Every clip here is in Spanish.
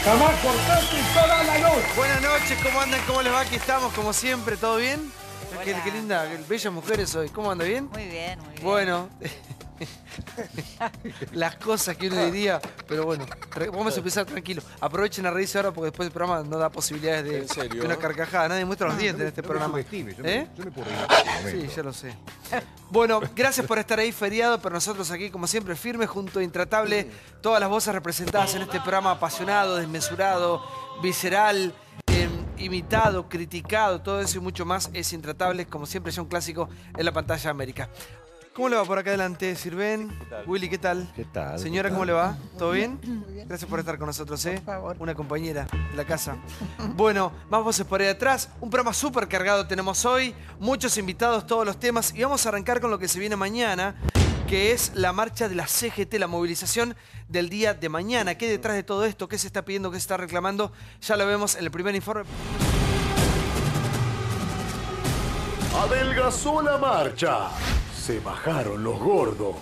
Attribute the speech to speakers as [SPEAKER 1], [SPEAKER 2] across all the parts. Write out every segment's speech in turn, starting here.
[SPEAKER 1] Jamás cortaste toda la noche.
[SPEAKER 2] Buenas noches, ¿cómo andan? ¿Cómo les va? Aquí estamos, como siempre, ¿todo bien? Qué linda, qué bellas mujeres hoy. ¿Cómo anda? ¿Bien?
[SPEAKER 3] Muy bien, muy bien.
[SPEAKER 2] Bueno, las cosas que uno diría, pero bueno, vamos a empezar tranquilo. Aprovechen a reírse ahora porque después el programa no da posibilidades de una carcajada. Nadie muestra los dientes en este programa.
[SPEAKER 1] Yo me puedo reír.
[SPEAKER 2] Sí, ya lo sé. Bueno, gracias por estar ahí, feriado, pero nosotros aquí, como siempre, firmes junto a Intratable, todas las voces representadas en este programa apasionado, desmesurado, visceral, imitado, criticado, todo eso y mucho más es Intratable, como siempre, ya un clásico en la pantalla de América. ¿Cómo le va por acá adelante, Sirven? Willy, ¿qué tal?
[SPEAKER 4] ¿Qué tal?
[SPEAKER 2] Señora, ¿cómo le va? ¿Todo bien?
[SPEAKER 3] Muy bien.
[SPEAKER 2] Gracias por estar con nosotros, ¿eh?
[SPEAKER 3] Por favor.
[SPEAKER 2] Una compañera de la casa. Bueno, más voces por ahí atrás. Un programa súper cargado tenemos hoy. Muchos invitados, todos los temas. Y vamos a arrancar con lo que se viene mañana, que es la marcha de la CGT, la movilización del día de mañana. ¿Qué hay detrás de todo esto? ¿Qué se está pidiendo? ¿Qué se está reclamando? Ya lo vemos en el primer informe.
[SPEAKER 5] Adelgazó la marcha. Se bajaron los gordos.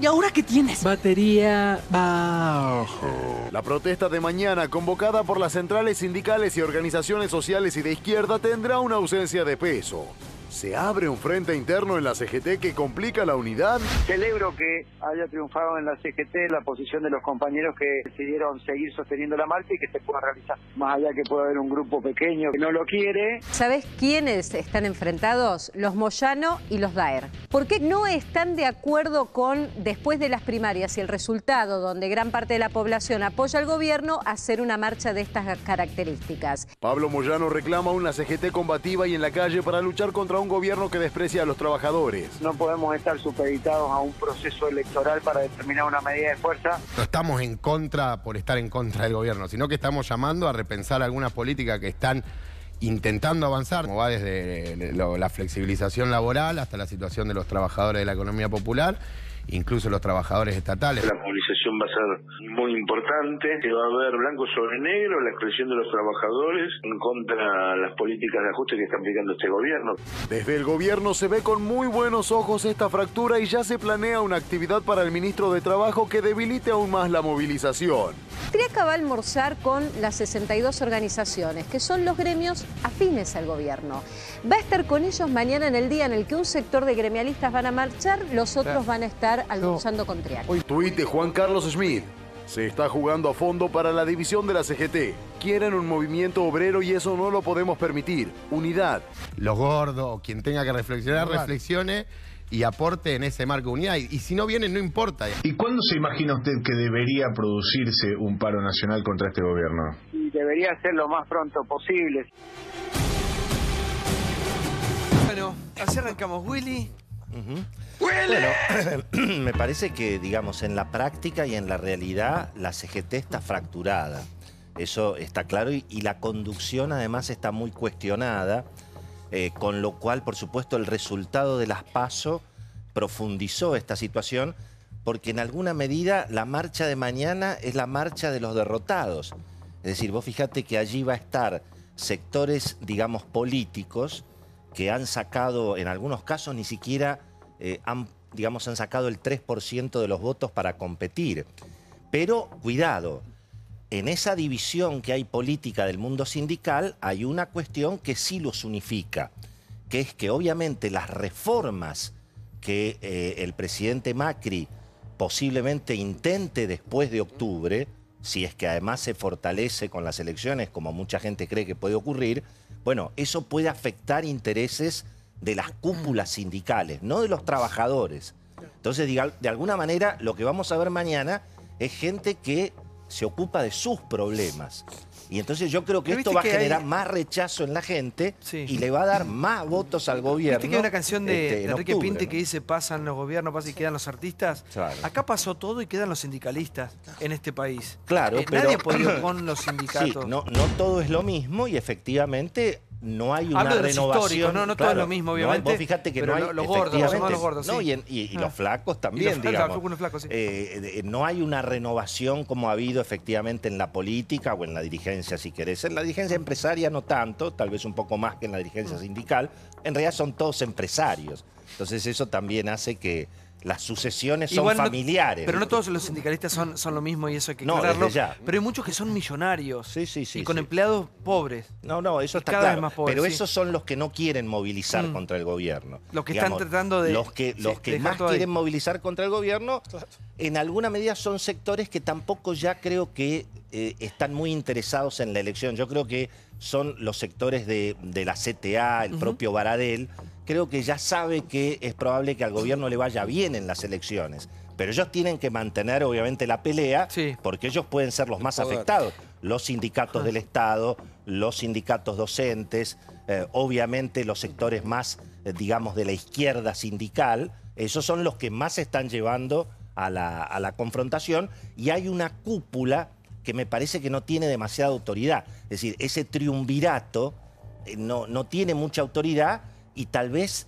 [SPEAKER 3] ¿Y ahora qué tienes?
[SPEAKER 6] Batería bajo.
[SPEAKER 5] La protesta de mañana, convocada por las centrales sindicales y organizaciones sociales y de izquierda, tendrá una ausencia de peso. ¿Se abre un frente interno en la CGT que complica la unidad?
[SPEAKER 7] Celebro que haya triunfado en la CGT la posición de los compañeros que decidieron seguir sosteniendo la marcha y que se pueda realizar. Más allá que pueda haber un grupo pequeño que no lo quiere.
[SPEAKER 8] ¿Sabes quiénes están enfrentados? Los Moyano y los Daer. ¿Por qué no están de acuerdo con, después de las primarias y el resultado, donde gran parte de la población apoya al gobierno, hacer una marcha de estas características?
[SPEAKER 5] Pablo Moyano reclama una CGT combativa y en la calle para luchar contra un gobierno que desprecia a los trabajadores.
[SPEAKER 7] No podemos estar supeditados a un proceso electoral para determinar una medida de fuerza.
[SPEAKER 4] No estamos en contra por estar en contra del gobierno, sino que estamos llamando a repensar algunas políticas que están intentando avanzar, como va desde la flexibilización laboral hasta la situación de los trabajadores de la economía popular, incluso los trabajadores estatales.
[SPEAKER 9] La movilización va a ser muy importante, que va a haber blanco sobre negro la expresión de los trabajadores en contra de las políticas de ajuste que está aplicando este gobierno.
[SPEAKER 5] Desde el gobierno se ve con muy buenos ojos esta fractura y ya se planea una actividad para el ministro de Trabajo que debilite aún más la movilización.
[SPEAKER 8] Triaca va a almorzar con las 62 organizaciones, que son los gremios afines al gobierno. Va a estar con ellos mañana en el día en el que un sector de gremialistas van a marchar, los otros van a estar almorzando con Triaca.
[SPEAKER 5] Tuit de Juan Carlos Schmidt. Se está jugando a fondo para la división de la CGT. Quieren un movimiento obrero y eso no lo podemos permitir. Unidad.
[SPEAKER 4] Los gordos, quien tenga que reflexionar, reflexione y aporte en ese marco de unidad. Y si no vienen, no importa.
[SPEAKER 10] ¿Y cuándo se imagina usted que debería producirse un paro nacional contra este gobierno?
[SPEAKER 7] Y debería ser lo más pronto posible.
[SPEAKER 2] Bueno, así arrancamos, Willy.
[SPEAKER 6] Bueno, me parece que, digamos, en la práctica y en la realidad, la CGT está fracturada. Eso está claro y la conducción además está muy cuestionada, con lo cual, por supuesto, el resultado de las PASO profundizó esta situación, porque en alguna medida la marcha de mañana es la marcha de los derrotados. Es decir, vos fíjate que allí va a estar sectores, digamos, políticos que han sacado, en algunos casos ni siquiera han sacado el 3% de los votos para competir. Pero, cuidado, en esa división que hay política del mundo sindical hay una cuestión que sí los unifica, que es que obviamente las reformas que el presidente Macri posiblemente intente después de octubre, si es que además se fortalece con las elecciones, como mucha gente cree que puede ocurrir, bueno, eso puede afectar intereses de las cúpulas sindicales, no de los trabajadores. Entonces, de alguna manera, lo que vamos a ver mañana es gente que se ocupa de sus problemas. Y entonces yo creo que esto va a generar más rechazo en la gente y le va a dar más votos al gobierno.
[SPEAKER 2] ¿Viste que hay una canción de Enrique
[SPEAKER 6] octubre,
[SPEAKER 2] Pinte
[SPEAKER 6] ¿no?
[SPEAKER 2] que dice pasan los gobiernos, pasan y quedan los artistas?
[SPEAKER 6] Claro.
[SPEAKER 2] Acá pasó todo y quedan los sindicalistas en este país.
[SPEAKER 6] Claro, pero
[SPEAKER 2] nadie ha podido con los sindicatos.
[SPEAKER 6] Sí, no todo es lo mismo y efectivamente no hay una
[SPEAKER 2] Hablo de los
[SPEAKER 6] renovación.
[SPEAKER 2] históricos, no todo es lo mismo, obviamente.
[SPEAKER 6] Vos fíjate que
[SPEAKER 2] pero
[SPEAKER 6] no hay
[SPEAKER 2] los gordos, los gordos,
[SPEAKER 6] no,
[SPEAKER 2] sí.
[SPEAKER 6] y los flacos también,
[SPEAKER 2] digamos.
[SPEAKER 6] No hay una renovación como ha habido efectivamente en la política o en la dirigencia, si querés. En la dirigencia empresaria no tanto, tal vez un poco más que en la dirigencia sindical. En realidad son todos empresarios. Entonces eso también hace que las sucesiones son
[SPEAKER 2] Igual
[SPEAKER 6] familiares.
[SPEAKER 2] Pero no todos los sindicalistas son lo mismo y eso hay que
[SPEAKER 6] No,
[SPEAKER 2] aclararlo.
[SPEAKER 6] desde ya.
[SPEAKER 2] Pero hay muchos que son millonarios.
[SPEAKER 6] Sí, sí, sí.
[SPEAKER 2] Y con
[SPEAKER 6] sí.
[SPEAKER 2] empleados pobres.
[SPEAKER 6] No, eso está
[SPEAKER 2] cada
[SPEAKER 6] claro.
[SPEAKER 2] vez más pobres,
[SPEAKER 6] pero
[SPEAKER 2] sí.
[SPEAKER 6] esos son los que no quieren movilizar contra el gobierno.
[SPEAKER 2] Los que están tratando de...
[SPEAKER 6] Los que
[SPEAKER 2] dejar
[SPEAKER 6] más
[SPEAKER 2] todo ahí.
[SPEAKER 6] quieren movilizar contra el gobierno, en alguna medida son sectores que tampoco ya creo que están muy interesados en la elección. Yo creo que son los sectores de la CTA, el propio Baradel. Creo que ya sabe que es probable que al gobierno le vaya bien en las elecciones. Pero ellos tienen que mantener, obviamente, la pelea, porque ellos pueden ser los más afectados. Los sindicatos del Estado, los sindicatos docentes, obviamente los sectores más, digamos, de la izquierda sindical, esos son los que más se están llevando a la confrontación, y hay una cúpula que me parece que no tiene demasiada autoridad. Es decir, ese triunvirato no tiene mucha autoridad, y tal vez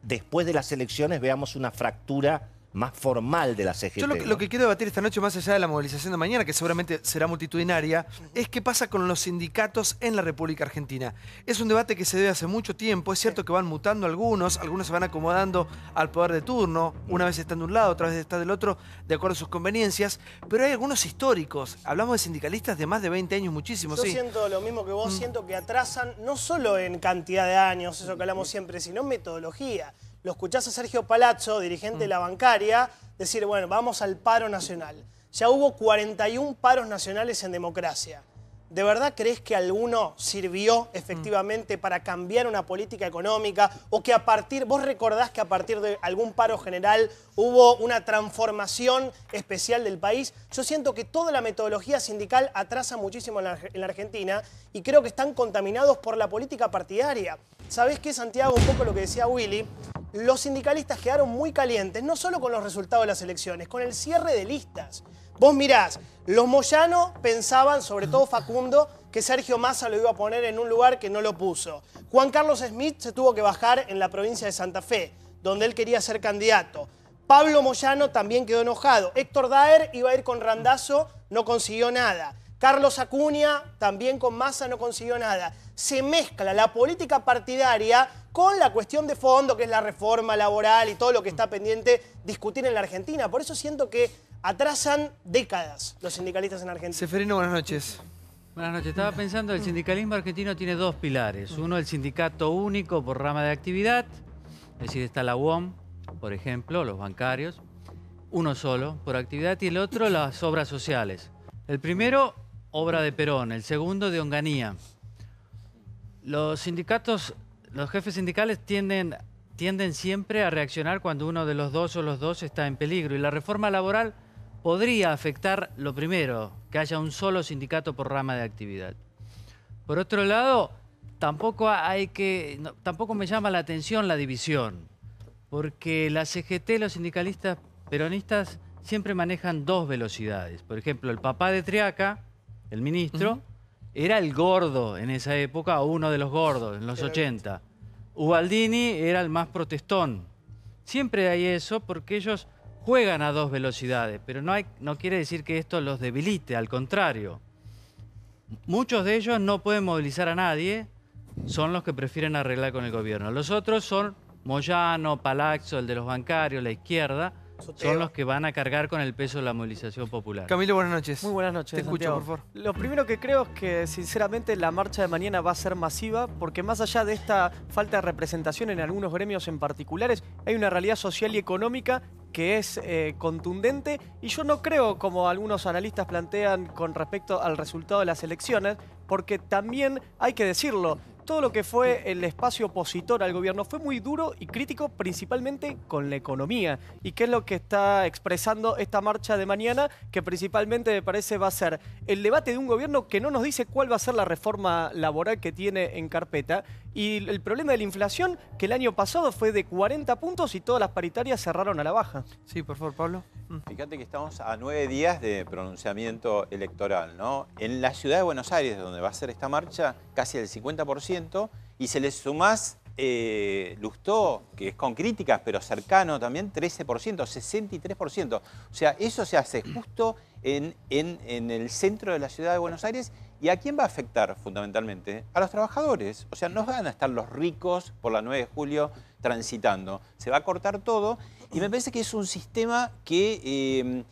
[SPEAKER 6] después de las elecciones veamos una fractura más formal de la CGT.
[SPEAKER 2] Yo lo que quiero debatir esta noche, más allá de la movilización de mañana, que seguramente será multitudinaria, es qué pasa con los sindicatos en la República Argentina. Es un debate que se debe hace mucho tiempo. Es cierto que van mutando algunos se van acomodando al poder de turno. Una vez están de un lado, otra vez están del otro, de acuerdo a sus conveniencias. Pero hay algunos históricos. Hablamos de sindicalistas de más de 20 años, muchísimos.
[SPEAKER 11] Yo siento lo mismo que vos, siento que atrasan no solo en cantidad de años, eso que hablamos siempre, sino en metodología. Lo escuchás a Sergio Palazzo, dirigente de la bancaria, decir, bueno, vamos al paro nacional. Ya hubo 41 paros nacionales en democracia. ¿De verdad crees que alguno sirvió efectivamente para cambiar una política económica? O que vos recordás que a partir de algún paro general hubo una transformación especial del país. Yo siento que toda la metodología sindical atrasa muchísimo en la Argentina, y creo que están contaminados por la política partidaria. ¿Sabés qué, Santiago? Un poco lo que decía Willy. Los sindicalistas quedaron muy calientes, no solo con los resultados de las elecciones, con el cierre de listas. Vos mirás, los Moyano pensaban, sobre todo Facundo, que Sergio Massa lo iba a poner en un lugar que no lo puso. Juan Carlos Smith se tuvo que bajar en la provincia de Santa Fe, donde él quería ser candidato. Pablo Moyano también quedó enojado. Héctor Daer iba a ir con Randazzo, no consiguió nada. Carlos Acuña, también con Massa, no consiguió nada. Se mezcla la política partidaria con la cuestión de fondo, que es la reforma laboral y todo lo que está pendiente discutir en la Argentina. Por eso siento que atrasan décadas los sindicalistas en Argentina.
[SPEAKER 2] Seferino, buenas noches.
[SPEAKER 12] Buenas noches. Estaba pensando, el sindicalismo argentino tiene dos pilares. Uno, el sindicato único por rama de actividad, es decir, está la UOM, por ejemplo, los bancarios. Uno solo por actividad, y el otro, las obras sociales. El primero, obra de Perón, el segundo, de Onganía. Los sindicatos, los jefes sindicales tienden siempre a reaccionar cuando uno de los dos o los dos está en peligro, y la reforma laboral podría afectar lo primero, que haya un solo sindicato por rama de actividad. Por otro lado, tampoco me llama la atención la división, porque la CGT, los sindicalistas peronistas, siempre manejan dos velocidades. Por ejemplo, el papá de Triaca, el ministro, era el gordo en esa época, o uno de los gordos en los 80. Ubaldini era el más protestón. Siempre hay eso porque ellos juegan a dos velocidades, pero no quiere decir que esto los debilite, al contrario. Muchos de ellos no pueden movilizar a nadie, son los que prefieren arreglar con el gobierno. Los otros son Moyano, Palazzo, el de los bancarios, la izquierda, son los que van a cargar con el peso de la movilización popular.
[SPEAKER 2] Camilo, buenas noches.
[SPEAKER 13] Muy buenas noches,
[SPEAKER 2] Te escucho,
[SPEAKER 13] Santiago.
[SPEAKER 2] por favor.
[SPEAKER 13] Lo primero que creo es que, sinceramente, la marcha de mañana va a ser masiva, porque más allá de esta falta de representación en algunos gremios en particulares, hay una realidad social y económica que es contundente, y yo no creo, como algunos analistas plantean con respecto al resultado de las elecciones, porque también hay que decirlo, todo lo que fue el espacio opositor al gobierno fue muy duro y crítico, principalmente con la economía. ¿Y qué es lo que está expresando esta marcha de mañana? Que principalmente, me parece, va a ser el debate de un gobierno que no nos dice cuál va a ser la reforma laboral que tiene en carpeta, y el problema de la inflación, que el año pasado fue de 40 puntos y todas las paritarias cerraron a la baja.
[SPEAKER 2] Sí, por favor, Pablo.
[SPEAKER 14] Fíjate que estamos a 9 días de pronunciamiento electoral, ¿no? En la ciudad de Buenos Aires, donde va a ser esta marcha, casi el 50%, y se le sumás Lustó, que es con críticas, pero cercano también, 13%, 63%. O sea, eso se hace justo en el centro de la ciudad de Buenos Aires. ¿Y a quién va a afectar fundamentalmente? A los trabajadores. O sea, no van a estar los ricos por la 9 de julio transitando. Se va a cortar todo y me parece que es un sistema que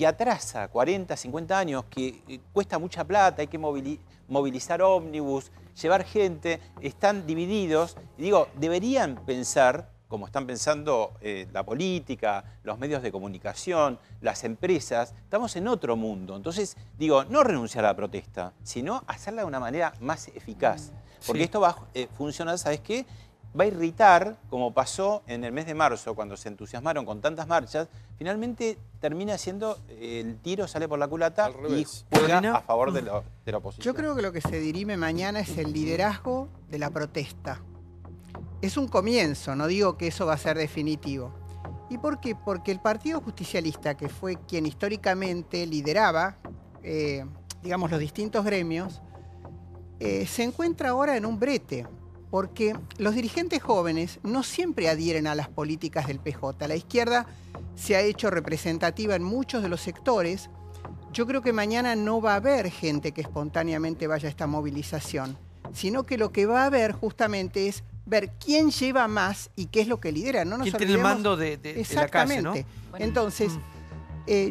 [SPEAKER 14] atrasa 40, 50 años, que cuesta mucha plata, hay que movilizar ómnibus, llevar gente, están divididos. Y digo, deberían pensar, como están pensando la política, los medios de comunicación, las empresas, estamos en otro mundo. Entonces, digo, no renunciar a la protesta, sino hacerla de una manera más eficaz. Porque esto va a funcionar, ¿sabes qué? Va a irritar, como pasó en el mes de marzo, cuando se entusiasmaron con tantas marchas, finalmente termina siendo el tiro sale por la culata y juega a favor de la oposición.
[SPEAKER 15] Yo creo que lo que se dirime mañana es el liderazgo de la protesta. Es un comienzo, no digo que eso va a ser definitivo. ¿Y por qué? Porque el Partido Justicialista, que fue quien históricamente lideraba, digamos, los distintos gremios, se encuentra ahora en un brete. Porque los dirigentes jóvenes no siempre adhieren a las políticas del PJ. La izquierda se ha hecho representativa en muchos de los sectores. Yo creo que mañana no va a haber gente que espontáneamente vaya a esta movilización, sino que lo que va a haber justamente es ver quién lleva más y qué es lo que lidera. No nos
[SPEAKER 2] ¿Quién tiene el mando de la calle, ¿no?
[SPEAKER 15] Entonces,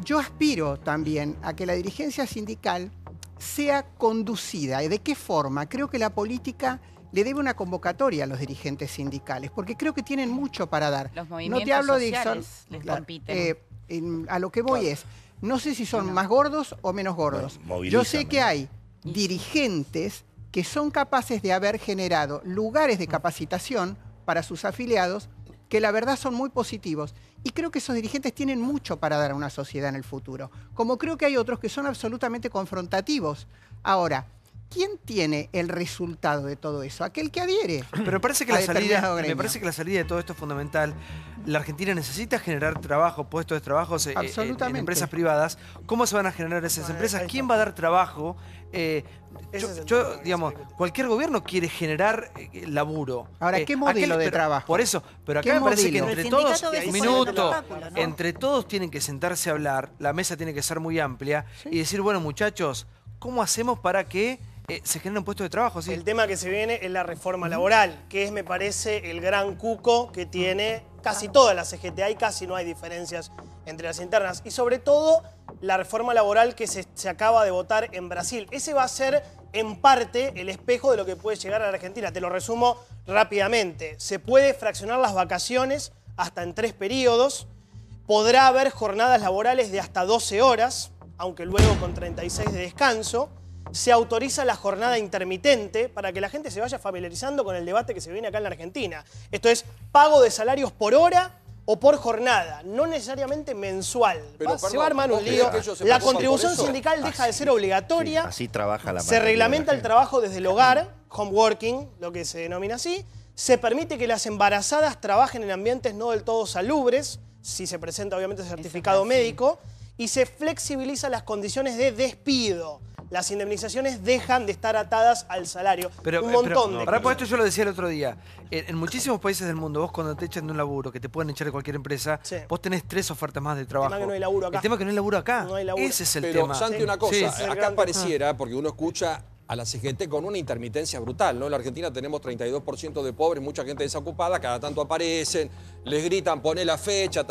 [SPEAKER 15] yo aspiro también a que la dirigencia sindical sea conducida. ¿De qué forma? Creo que la política le debe una convocatoria a los dirigentes sindicales, porque creo que tienen mucho para dar.
[SPEAKER 16] Los movimientos
[SPEAKER 15] no te hablo
[SPEAKER 16] sociales les compiten.
[SPEAKER 15] A lo que voy es, no sé si son más gordos o menos gordos. Yo sé que hay dirigentes que son capaces de haber generado lugares de capacitación para sus afiliados, que la verdad son muy positivos. Y creo que esos dirigentes tienen mucho para dar a una sociedad en el futuro. Como creo que hay otros que son absolutamente confrontativos. Ahora, ¿quién tiene el resultado de todo eso? Aquel que adhiere.
[SPEAKER 2] Pero me parece que la salida de todo esto es fundamental. La Argentina necesita generar trabajo, puestos de trabajo en empresas privadas. ¿Cómo se van a generar esas empresas? ¿Quién va a dar trabajo? Digamos, cualquier gobierno quiere generar laburo.
[SPEAKER 15] Ahora, ¿qué modelo de trabajo?
[SPEAKER 2] Por eso, pero acá me parece que entre todos tienen que sentarse a hablar, la mesa tiene que ser muy amplia y decir, bueno, muchachos, ¿cómo hacemos para que se generen puestos de trabajo? ¿Sí?
[SPEAKER 11] El tema que se viene es la reforma laboral, que es, me parece, el gran cuco que tiene casi todas las CGT. Ahí casi no hay diferencias entre las internas. Y sobre todo, la reforma laboral que se acaba de votar en Brasil. Ese va a ser, en parte, el espejo de lo que puede llegar a la Argentina. Te lo resumo rápidamente. Se puede fraccionar las vacaciones hasta en 3 periodos. Podrá haber jornadas laborales de hasta 12 horas, aunque luego con 36 de descanso. Se autoriza la jornada intermitente para que la gente se vaya familiarizando con el debate que se viene acá en la Argentina. Esto es pago de salarios por hora o por jornada, no necesariamente mensual. Se va a armar un lío. La contribución sindical deja de ser obligatoria.
[SPEAKER 6] Así trabaja la
[SPEAKER 11] Se reglamenta el trabajo desde el hogar, home working, lo que se denomina así. Se permite que las embarazadas trabajen en ambientes no del todo salubres, si se presenta obviamente certificado médico, y se flexibiliza las condiciones de despido. Las indemnizaciones dejan de estar atadas al salario. Un montón de cosas.
[SPEAKER 2] Por esto yo lo decía el otro día. En muchísimos países del mundo, vos cuando te echan de un laburo, que te pueden echar de cualquier empresa, vos tenés 3 ofertas más de trabajo.
[SPEAKER 11] El tema que no hay laburo acá.
[SPEAKER 2] El tema que no hay laburo acá.
[SPEAKER 11] No hay laburo.
[SPEAKER 2] Ese es el
[SPEAKER 1] Pero,
[SPEAKER 2] tema.
[SPEAKER 1] Santi, una cosa. Acá pareciera, porque uno escucha a la CGT con una intermitencia brutal, ¿no? En la Argentina tenemos 32% de pobres, mucha gente desocupada, cada tanto aparecen, les gritan, poné la fecha,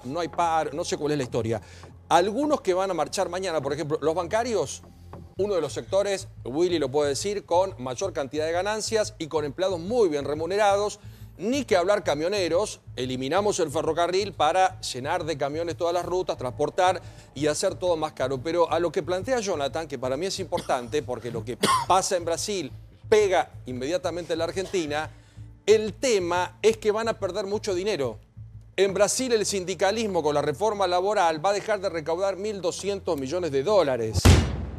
[SPEAKER 1] no hay paro, no sé cuál es la historia. Algunos que van a marchar mañana, por ejemplo, los bancarios, uno de los sectores, Willy lo puede decir, con mayor cantidad de ganancias y con empleados muy bien remunerados. Ni que hablar camioneros, eliminamos el ferrocarril para llenar de camiones todas las rutas, transportar y hacer todo más caro. Pero a lo que plantea Jonathan, que para mí es importante, porque lo que pasa en Brasil pega inmediatamente en la Argentina, el tema es que van a perder mucho dinero. En Brasil el sindicalismo con la reforma laboral va a dejar de recaudar 1.200 millones de dólares.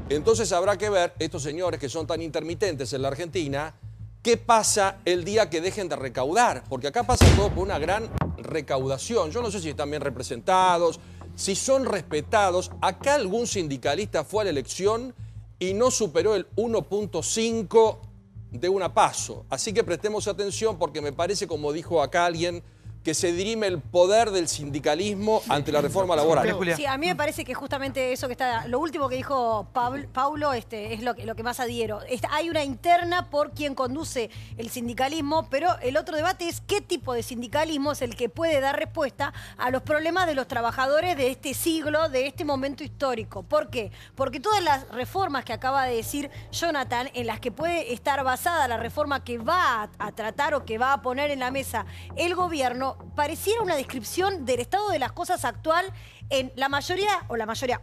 [SPEAKER 1] Entonces habrá que ver, estos señores que son tan intermitentes en la Argentina, qué pasa el día que dejen de recaudar. Porque acá pasa todo por una gran recaudación. Yo no sé si están bien representados, si son respetados. Acá algún sindicalista fue a la elección y no superó el 1.5 de una PASO. Así que prestemos atención porque me parece, como dijo acá alguien, que se dirime el poder del sindicalismo ante la reforma laboral.
[SPEAKER 17] Sí, a mí me parece que justamente eso que está, lo último que dijo Paulo es lo que más adhiero. Hay una interna por quien conduce el sindicalismo, pero el otro debate es qué tipo de sindicalismo es el que puede dar respuesta a los problemas de los trabajadores de este siglo, de este momento histórico. ¿Por qué? Porque todas las reformas que acaba de decir Jonathan, en las que puede estar basada la reforma que va a tratar o que va a poner en la mesa el gobierno, pareciera una descripción del estado de las cosas actual en la mayoría,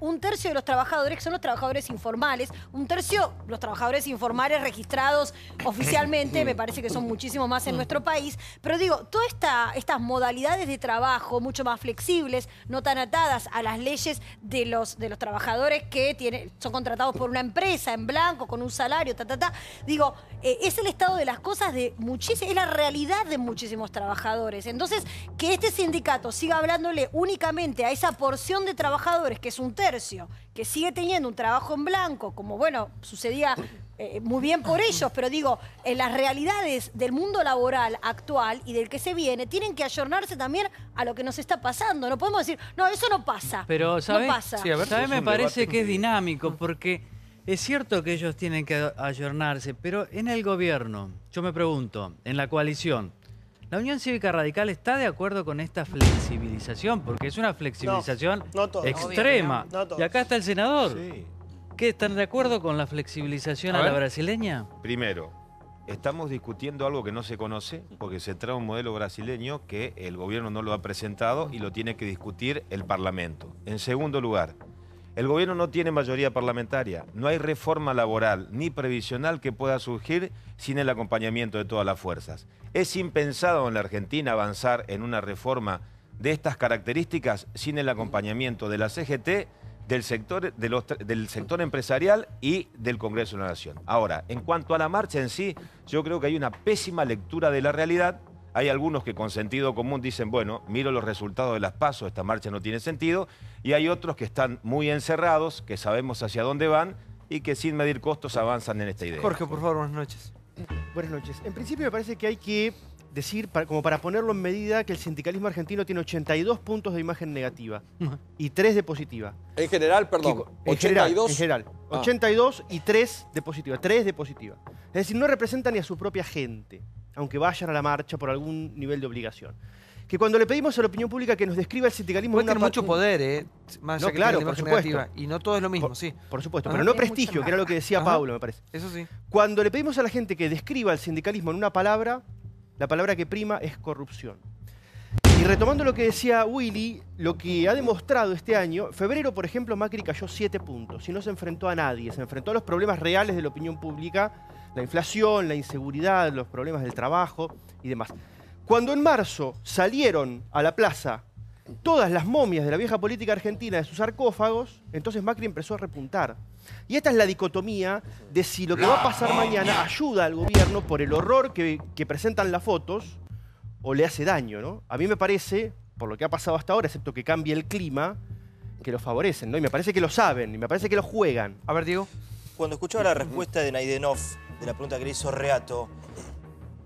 [SPEAKER 17] un tercio de los trabajadores, que son los trabajadores informales, un tercio los trabajadores informales registrados oficialmente, me parece que son muchísimos más en nuestro país, pero digo, todas estas modalidades de trabajo mucho más flexibles, no tan atadas a las leyes de los trabajadores que son contratados por una empresa en blanco, con un salario, digo, es el estado de las cosas es la realidad de muchísimos trabajadores. Entonces, que este sindicato siga hablándole únicamente a esa porción de trabajadores, que es un tercio, que sigue teniendo un trabajo en blanco, como bueno, sucedía muy bien por ellos, pero digo, en las realidades del mundo laboral actual y del que se viene, tienen que ayornarse también a lo que nos está pasando. No podemos decir, no, eso no pasa.
[SPEAKER 12] Pero, ¿sabes?
[SPEAKER 17] No pasa.
[SPEAKER 12] Sí, ¿sabes? Me parece que es dinámico, porque es cierto que ellos tienen que ayornarse, pero en el gobierno, yo me pregunto, en la coalición, ¿la Unión Cívica Radical está de acuerdo con esta flexibilización? Porque es una flexibilización extrema.
[SPEAKER 11] No todos.
[SPEAKER 12] Y acá está el senador. Sí. ¿Qué, están de acuerdo con la flexibilización a la brasileña?
[SPEAKER 18] Primero, estamos discutiendo algo que no se conoce, porque se trae un modelo brasileño que el gobierno no lo ha presentado y lo tiene que discutir el Parlamento. En segundo lugar, el gobierno no tiene mayoría parlamentaria, no hay reforma laboral ni previsional que pueda surgir sin el acompañamiento de todas las fuerzas. Es impensado en la Argentina avanzar en una reforma de estas características sin el acompañamiento de la CGT, del sector empresarial y del Congreso de la Nación. Ahora, en cuanto a la marcha en sí, yo creo que hay una pésima lectura de la realidad. Hay algunos que con sentido común dicen, bueno, miro los resultados de las PASO, esta marcha no tiene sentido, y hay otros que están muy encerrados, que sabemos hacia dónde van y que sin medir costos avanzan en esta idea.
[SPEAKER 2] Jorge, por favor, buenas noches.
[SPEAKER 19] Buenas noches. En principio me parece que hay que decir, como para ponerlo en medida, que el sindicalismo argentino tiene 82 puntos de imagen negativa y 3 de positiva.
[SPEAKER 1] En general, perdón,
[SPEAKER 19] en
[SPEAKER 1] 82.
[SPEAKER 19] En general, 82 y 3 de positiva. 3 de positiva. Es decir, no representan ni a su propia gente, aunque vayan a la marcha por algún nivel de obligación. Que cuando le pedimos a la opinión pública que nos describa el sindicalismo...
[SPEAKER 2] Puede tener mucho poder, más
[SPEAKER 19] no, claro, por supuesto.
[SPEAKER 2] Negativa, y no todo es lo mismo, sí.
[SPEAKER 19] Por supuesto, pero no prestigio, que era lo que decía Paulo, me parece.
[SPEAKER 2] Eso sí.
[SPEAKER 19] Cuando le pedimos a la gente que describa el sindicalismo en una palabra, la palabra que prima es corrupción. Y retomando lo que decía Willy, lo que ha demostrado este año, febrero, por ejemplo, Macri cayó 7 puntos y no se enfrentó a nadie, se enfrentó a los problemas reales de la opinión pública, la inflación, la inseguridad, los problemas del trabajo y demás. Cuando en marzo salieron a la plaza todas las momias de la vieja política argentina de sus sarcófagos, entonces Macri empezó a repuntar. Y esta es la dicotomía de si lo que va a pasar mañana ayuda al gobierno por el horror que presentan las fotos o le hace daño, ¿no? A mí me parece, por lo que ha pasado hasta ahora, excepto que cambie el clima, que lo favorecen, ¿no? Y me parece que lo saben, y me parece que lo juegan.
[SPEAKER 2] A ver, Diego.
[SPEAKER 20] Cuando escuchaba la respuesta de Naidenov, de la pregunta que le hizo Reato,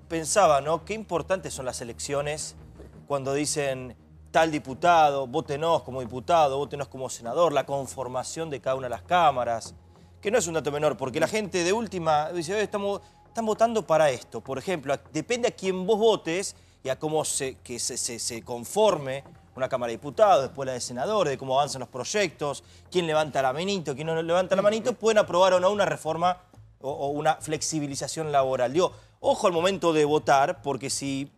[SPEAKER 20] pensaba, ¿no? Qué importantes son las elecciones cuando dicen tal diputado, vótenos como diputado, vótenos como senador, la conformación de cada una de las cámaras, que no es un dato menor, porque la gente de última dice, están votando para esto. Por ejemplo, depende a quién vos votes y a cómo se conforme una Cámara de Diputados, después la de Senadores, de cómo avanzan los proyectos, quién levanta la manito, quién no levanta la manito, pueden aprobar o no una reforma o una flexibilización laboral. Digo, ojo al momento de votar, porque si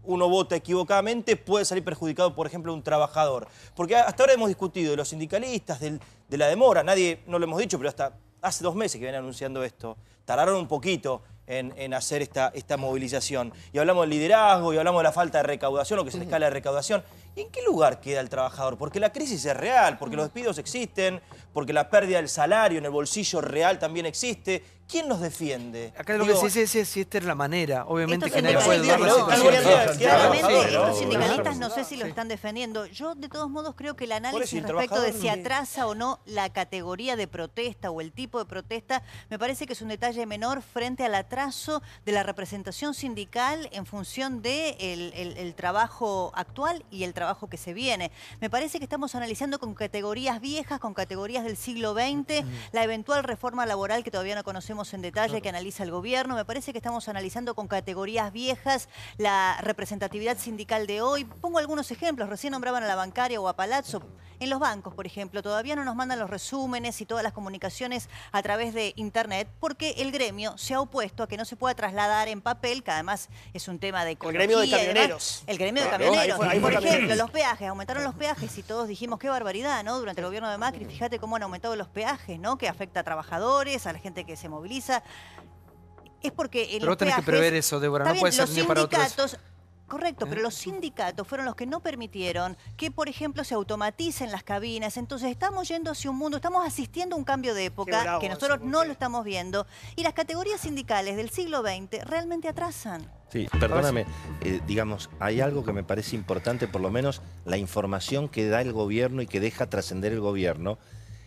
[SPEAKER 20] uno vota equivocadamente puede salir perjudicado, por ejemplo, un trabajador. Porque hasta ahora hemos discutido de los sindicalistas, de la demora, no lo hemos dicho, pero hasta hace 2 meses que vienen anunciando esto. Tardaron un poquito en hacer esta movilización. Y hablamos del liderazgo, y hablamos de la falta de recaudación, o que se les cae la recaudación. ¿Y en qué lugar queda el trabajador? Porque la crisis es real, porque los despidos existen, porque la pérdida del salario en el bolsillo real también existe. ¿quién los defiende?
[SPEAKER 2] Acá lo que se dice es si esta es la manera. Obviamente
[SPEAKER 20] Estos
[SPEAKER 2] que nadie puede dar la
[SPEAKER 20] sindicalistas-
[SPEAKER 16] Claramente, estos sindicalistas no sé si lo están defendiendo. Yo, de todos modos, creo que el análisis
[SPEAKER 20] el
[SPEAKER 16] respecto de
[SPEAKER 20] trabajador
[SPEAKER 16] si atrasa o no la categoría de protesta o el tipo de protesta, me parece que es un detalle menor frente al atraso de la representación sindical en función de el trabajo actual y el trabajo que se viene. Me parece que estamos analizando con categorías viejas, con categorías del siglo XX, la eventual reforma laboral que todavía no conocemos en detalle, que analiza el gobierno. Me parece que estamos analizando con categorías viejas la representatividad sindical de hoy. Pongo algunos ejemplos. Recién nombraban a la bancaria o a Palazzo. En los bancos, por ejemplo, todavía no nos mandan los resúmenes y todas las comunicaciones a través de Internet porque el gremio se ha opuesto a que no se pueda trasladar en papel, que además es un tema de ecología.
[SPEAKER 11] El gremio de
[SPEAKER 16] y demás.
[SPEAKER 11] camioneros.
[SPEAKER 16] El gremio de
[SPEAKER 11] Claro,
[SPEAKER 16] camioneros.
[SPEAKER 11] ahí fue
[SPEAKER 16] Por ejemplo,
[SPEAKER 11] camioneros.
[SPEAKER 16] los peajes. Aumentaron los peajes y todos dijimos qué barbaridad, ¿no? Durante el gobierno de Macri, fíjate cómo han aumentado los peajes, ¿no? Que afecta a trabajadores, a la gente que se moviliza. Es porque en
[SPEAKER 2] Pero
[SPEAKER 16] los
[SPEAKER 2] vos tenés que
[SPEAKER 16] peajes-
[SPEAKER 2] prever eso, Débora,
[SPEAKER 16] Está
[SPEAKER 2] no
[SPEAKER 16] bien,
[SPEAKER 2] puede ser
[SPEAKER 16] los
[SPEAKER 2] ni para otros.
[SPEAKER 16] sindicatos. Correcto, pero los sindicatos fueron los que no permitieron que, por ejemplo, se automaticen las cabinas. Entonces estamos yendo hacia un mundo, estamos asistiendo a un cambio de época
[SPEAKER 11] Qué bravo
[SPEAKER 16] que nosotros
[SPEAKER 11] eso,
[SPEAKER 16] no lo estamos viendo. Y las categorías sindicales del siglo XX realmente atrasan.
[SPEAKER 6] Sí, perdóname, digamos, hay algo que me parece importante, por lo menos la información que da el gobierno y que deja trascender el gobierno,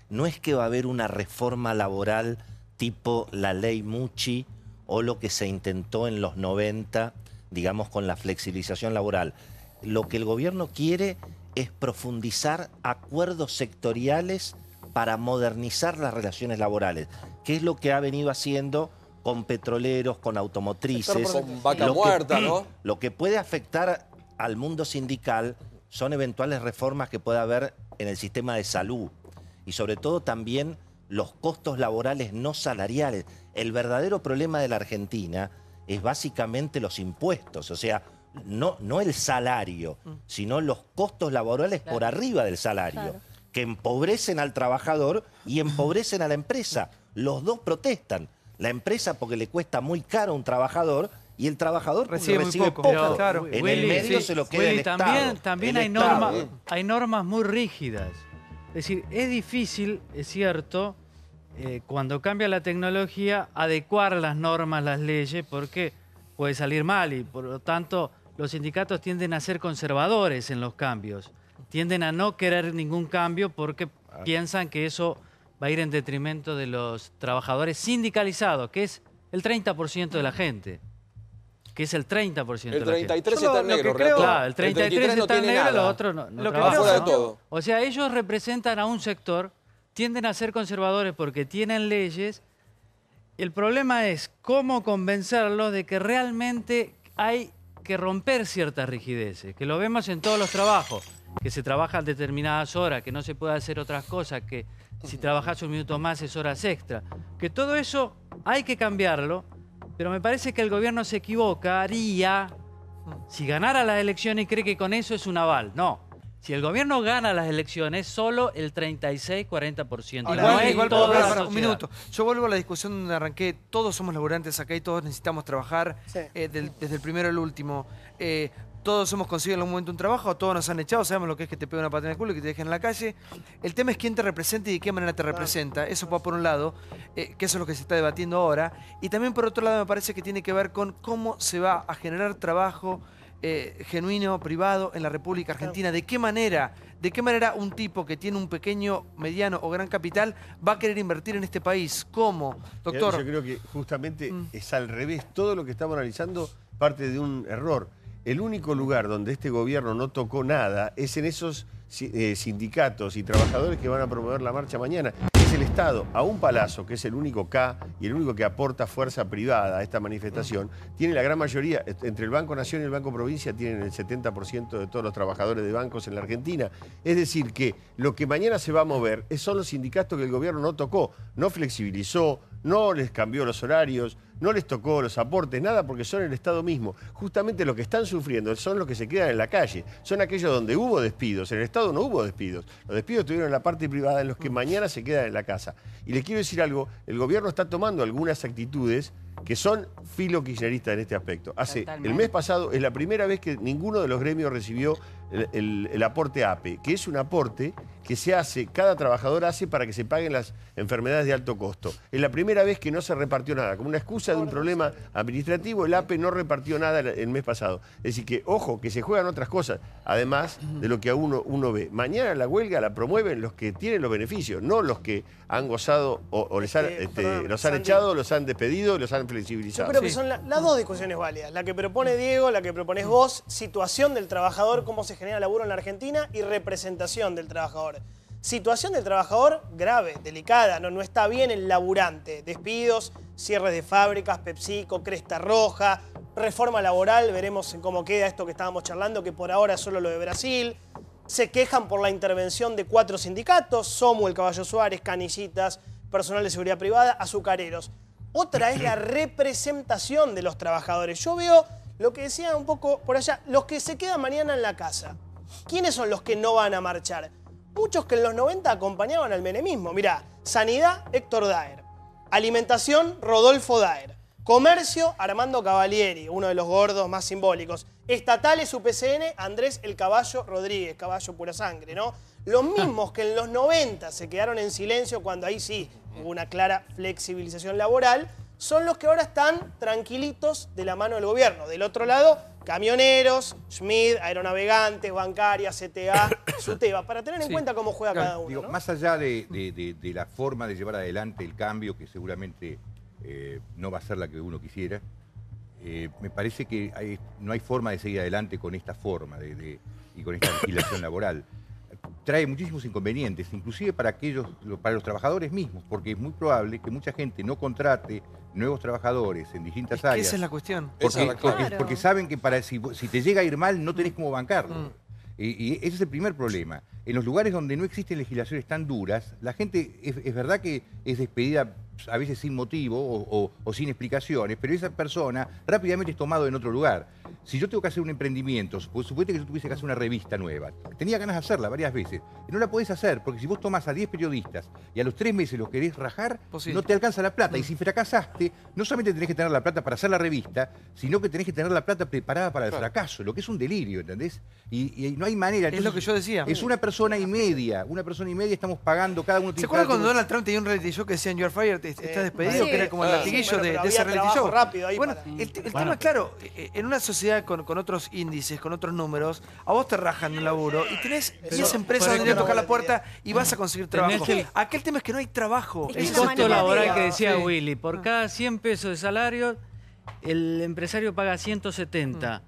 [SPEAKER 6] no es que va a haber una reforma laboral tipo la ley Mucci o lo que se intentó en los 90, digamos, con la flexibilización laboral. Lo que el gobierno quiere es profundizar acuerdos sectoriales para modernizar las relaciones laborales, que es lo que ha venido haciendo con petroleros, con automotrices.
[SPEAKER 1] Con vaca muerta, ¿no?
[SPEAKER 6] Lo que puede afectar al mundo sindical son eventuales reformas que pueda haber en el sistema de salud y sobre todo también los costos laborales no salariales. El verdadero problema de la Argentina es básicamente los impuestos, o sea, no el salario, sino los costos laborales por arriba del salario, que empobrecen al trabajador y empobrecen a la empresa. Los dos protestan. La empresa porque le cuesta muy caro a un trabajador y el trabajador porque recibe poco.
[SPEAKER 12] Pero, claro,
[SPEAKER 6] En
[SPEAKER 12] Willy,
[SPEAKER 6] el medio
[SPEAKER 12] sí,
[SPEAKER 6] se lo queda
[SPEAKER 12] Willy,
[SPEAKER 6] el
[SPEAKER 12] también,
[SPEAKER 6] Estado.
[SPEAKER 12] También
[SPEAKER 6] El
[SPEAKER 12] hay,
[SPEAKER 6] Estado.
[SPEAKER 12] hay normas muy rígidas. Es decir, es difícil, es cierto, cuando cambia la tecnología, adecuar las normas, las leyes, porque puede salir mal y por lo tanto los sindicatos tienden a ser conservadores en los cambios. Tienden a no querer ningún cambio porque piensan que eso va a ir en detrimento de los trabajadores sindicalizados, que es el 30% de la gente. Que es el 30% de la gente.
[SPEAKER 1] El 33 está en negro,
[SPEAKER 12] creo, claro, el 33 está en negro, los otros no
[SPEAKER 1] Lo que
[SPEAKER 12] trabajan.
[SPEAKER 1] fuera de todo.
[SPEAKER 12] O sea, ellos representan a un sector, tienden a ser conservadores porque tienen leyes. El problema es cómo convencerlos de que realmente hay que romper ciertas rigideces, que lo vemos en todos los trabajos, que se trabajan determinadas horas, que no se puede hacer otras cosas, que si trabajas un minuto más es horas extra, que todo eso hay que cambiarlo, pero me parece que el gobierno se equivocaría si ganara las elecciones y cree que con eso es un aval. No. Si el gobierno gana las elecciones, solo el 36-40%.
[SPEAKER 2] Igual,
[SPEAKER 12] toda la
[SPEAKER 2] un
[SPEAKER 12] sociedad.
[SPEAKER 2] minuto. Yo vuelvo a la discusión donde arranqué. Todos somos laburantes acá y todos necesitamos trabajar desde el primero al último. Todos hemos conseguido en algún momento un trabajo, todos nos han echado, sabemos lo que es que te peguen una patada en el culo y que te dejen en la calle. El tema es quién te representa y de qué manera te representa. Eso va por un lado, que eso es lo que se está debatiendo ahora. Y también por otro lado me parece que tiene que ver con cómo se va a generar trabajo genuino, privado en la República Argentina. ¿De qué manera un tipo que tiene un pequeño, mediano o gran capital va a querer invertir en este país? ¿Cómo? Doctor.
[SPEAKER 21] Yo creo que justamente es al revés. Todo lo que estamos analizando parte de un error. El único lugar donde este gobierno no tocó nada es en esos sindicatos y trabajadores que van a promover la marcha mañana. Es el Estado. A un Palazzo, que es el único K y el único que aporta fuerza privada a esta manifestación, tiene la gran mayoría, entre el Banco Nación y el Banco Provincia, tienen el 70% de todos los trabajadores de bancos en la Argentina. Es decir, que lo que mañana se va a mover son los sindicatos que el gobierno no tocó, no flexibilizó, no les cambió los horarios, no les tocó los aportes, nada, porque son el Estado mismo. Justamente lo que están sufriendo son los que se quedan en la calle. Son aquellos donde hubo despidos. En el Estado no hubo despidos. Los despidos estuvieron en la parte privada, en los que mañana se quedan en la casa. Y les quiero decir algo, el gobierno está tomando algunas actitudes que son filo-kirchneristas en este aspecto. El mes pasado es la primera vez que ninguno de los gremios recibió el aporte APE, que es un aporte que se hace, cada trabajador hace para que se paguen las enfermedades de alto costo. Es la primera vez que no se repartió nada. Como una excusa de un problema administrativo, el APE no repartió nada el mes pasado. Es decir que, ojo, que se juegan otras cosas, además de lo que a uno ve. Mañana la huelga la promueven los que tienen los beneficios, no los que han gozado o los han echado, los han despedido, los han flexibilizado.
[SPEAKER 11] Yo creo que son las dos discusiones válidas. La que propone Diego, la que propones vos, situación del trabajador, cómo se genera laburo en la Argentina y representación del trabajador. Situación del trabajador grave, delicada, no está bien el laburante. Despidos, cierres de fábricas, PepsiCo, Cresta Roja, reforma laboral, veremos en cómo queda esto que estábamos charlando, que por ahora es solo lo de Brasil. Se quejan por la intervención de 4 sindicatos, SOMU, el Caballo Suárez, Canillitas, Personal de Seguridad Privada, Azucareros. Otra es la representación de los trabajadores. Yo veo lo que decía un poco por allá, los que se quedan mañana en la casa. ¿Quiénes son los que no van a marchar? Muchos que en los 90 acompañaban al menemismo. Mirá, Sanidad, Héctor Daer. Alimentación, Rodolfo Daer. Comercio, Armando Cavalieri, uno de los gordos más simbólicos. Estatales, UPCN, Andrés el Caballo Rodríguez, caballo pura sangre, ¿no? Los mismos que en los 90 se quedaron en silencio cuando ahí sí hubo una clara flexibilización laboral, son los que ahora están tranquilitos de la mano del gobierno. Del otro lado, camioneros, Schmidt, aeronavegantes, bancarias, CTA, SUTEBA, para tener en cuenta cómo juega cada uno.
[SPEAKER 3] Digo,
[SPEAKER 11] ¿no?
[SPEAKER 3] Más allá de la forma de llevar adelante el cambio, que seguramente no va a ser la que uno quisiera, me parece que no hay forma de seguir adelante con esta forma y con esta legislación laboral. Trae muchísimos inconvenientes, inclusive para los trabajadores mismos, porque es muy probable que mucha gente no contrate nuevos trabajadores en distintas áreas.
[SPEAKER 2] Esa es la cuestión.
[SPEAKER 3] Porque saben que si te llega a ir mal no tenés cómo bancarlo. Y ese es el primer problema. En los lugares donde no existen legislaciones tan duras, la gente es verdad que es despedida a veces sin motivo o sin explicaciones, pero esa persona rápidamente es tomado en otro lugar. Si yo tengo que hacer un emprendimiento, suponete que yo tuviese que hacer una revista nueva, tenía ganas de hacerla varias veces, y no la podés hacer, porque si vos tomás a 10 periodistas y a los 3 meses los querés rajar, no te alcanza la plata. Y si fracasaste, no solamente tenés que tener la plata para hacer la revista, sino que tenés que tener la plata preparada para el fracaso, lo que es un delirio, ¿entendés? Y no hay manera. Entonces,
[SPEAKER 2] es lo que yo decía.
[SPEAKER 3] Es una persona y media estamos pagando, cada uno tiene.
[SPEAKER 2] ¿Se acuerdan cuando Donald Trump tenía un reality show que decían "You're fired", estás despedido, que era como el latiguillo de ese reality show?
[SPEAKER 11] Rápido ahí
[SPEAKER 2] bueno, el tema, claro, en una sociedad con otros índices, con otros números, a vos te rajan un laburo y tenés 10 empresas donde le tocar la puerta y vas a conseguir trabajo. Acá el tema es que no hay trabajo.
[SPEAKER 12] El costo laboral que decía Willy, por cada 100 pesos de salario, el empresario paga 170,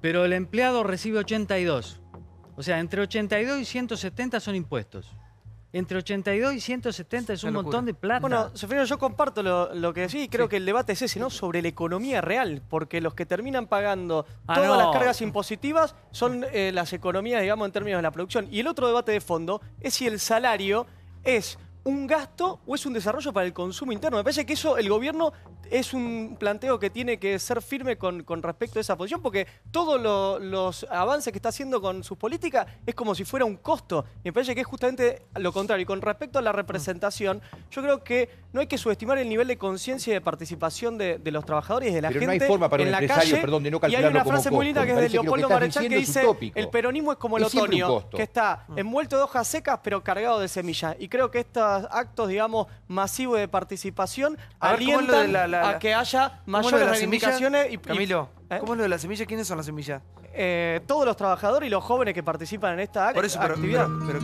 [SPEAKER 12] pero el empleado recibe 82. O sea, entre 82 y 170 son impuestos. Entre 82 y 170 es un montón de plata.
[SPEAKER 13] Bueno, Sofía, yo comparto lo que decís y creo que el debate es ese, ¿no? Sobre la economía real, porque los que terminan pagando todas las cargas impositivas son las economías, digamos, en términos de la producción. Y el otro debate de fondo es si el salario es un gasto o es un desarrollo para el consumo interno. Me parece que eso el gobierno es un planteo que tiene que ser firme con respecto a esa posición, porque todos los avances que está haciendo con sus políticas es como si fuera un costo. Me parece que es justamente lo contrario. Y con respecto a la representación, yo creo que no hay que subestimar el nivel de conciencia y de participación de los trabajadores y de la gente
[SPEAKER 3] no hay forma para
[SPEAKER 13] en
[SPEAKER 3] un
[SPEAKER 13] la
[SPEAKER 3] empresario,
[SPEAKER 13] calle.
[SPEAKER 3] perdón, de no
[SPEAKER 13] Y hay
[SPEAKER 3] calcularlo
[SPEAKER 13] una frase
[SPEAKER 3] como
[SPEAKER 13] muy linda
[SPEAKER 3] costo.
[SPEAKER 13] que es de
[SPEAKER 3] Me parece que lo que
[SPEAKER 13] Leopoldo
[SPEAKER 3] estás
[SPEAKER 13] Marechal que
[SPEAKER 3] diciendo es
[SPEAKER 13] dice:
[SPEAKER 3] utópico.
[SPEAKER 13] el peronismo es como el
[SPEAKER 3] Es siempre un
[SPEAKER 13] otoño,
[SPEAKER 3] costo.
[SPEAKER 13] que está envuelto de hojas secas pero cargado de semillas. Y creo que estos actos, digamos, masivos de participación alientan a que haya mayores reivindicaciones.
[SPEAKER 2] Camilo, ¿cómo es lo de la semilla? ¿Quiénes son las semillas?
[SPEAKER 13] Todos los trabajadores y los jóvenes que participan en esta actividad.
[SPEAKER 2] Pero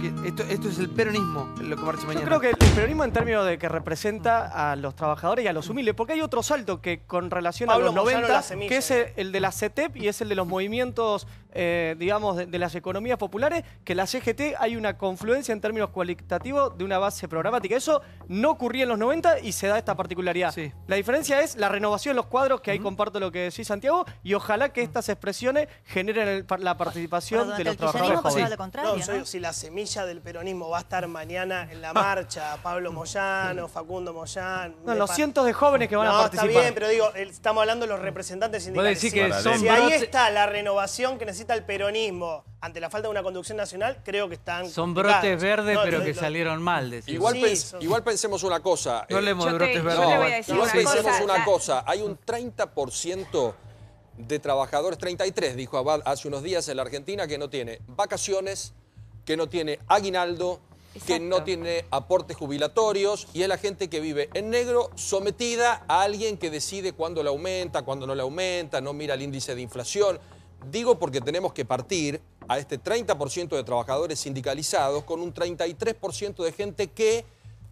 [SPEAKER 2] esto es el peronismo, lo que marcha mañana.
[SPEAKER 13] Yo creo que el peronismo en términos de que representa a los trabajadores y a los humildes, porque hay otro salto que con relación a los 90, que es el de la CETEP y es el de los movimientos, digamos, de las economías populares, que la CGT hay una confluencia en términos cualitativos de una base programática. Eso no ocurría en los 90 y se da esta particularidad. La diferencia es la renovación de los cuadros, que ahí comparto lo que decís, Santiago, y ojalá que estas expresiones generen la participación
[SPEAKER 16] Pero
[SPEAKER 13] de los
[SPEAKER 16] durante el
[SPEAKER 13] trabajadores
[SPEAKER 16] kirchnerismo
[SPEAKER 13] jóvenes.
[SPEAKER 16] lo contrario,
[SPEAKER 11] No, yo digo, si la semilla del peronismo va a estar mañana en la marcha, Pablo Moyano, Facundo Moyano...
[SPEAKER 13] No, los cientos de jóvenes que van a participar.
[SPEAKER 11] Está bien, pero digo, estamos hablando de los representantes sindicales.
[SPEAKER 12] decís que son
[SPEAKER 11] si ahí
[SPEAKER 12] brotes-
[SPEAKER 11] está la renovación que necesita el peronismo ante la falta de una conducción nacional, creo que están
[SPEAKER 12] Son
[SPEAKER 11] complicados.
[SPEAKER 12] brotes verdes,
[SPEAKER 11] No,
[SPEAKER 12] pero que salieron mal. decís.
[SPEAKER 1] Igual,
[SPEAKER 11] Sí,
[SPEAKER 1] igual pensemos una cosa.
[SPEAKER 2] No hablemos de
[SPEAKER 9] Yo te-
[SPEAKER 2] brotes
[SPEAKER 9] yo
[SPEAKER 2] verdes.
[SPEAKER 9] le voy a decir
[SPEAKER 1] Igual
[SPEAKER 9] una
[SPEAKER 1] pensemos
[SPEAKER 9] cosa,
[SPEAKER 1] una cosa. Hay un 30% de trabajadores, 33, dijo Abad hace unos días en la Argentina, que no tiene vacaciones, que no tiene aguinaldo, que no tiene aportes jubilatorios, y es la gente que vive en negro, sometida a alguien que decide cuándo le aumenta, cuándo no le aumenta, no mira el índice de inflación. Digo porque tenemos que partir a este 30% de trabajadores sindicalizados con un 33% de gente que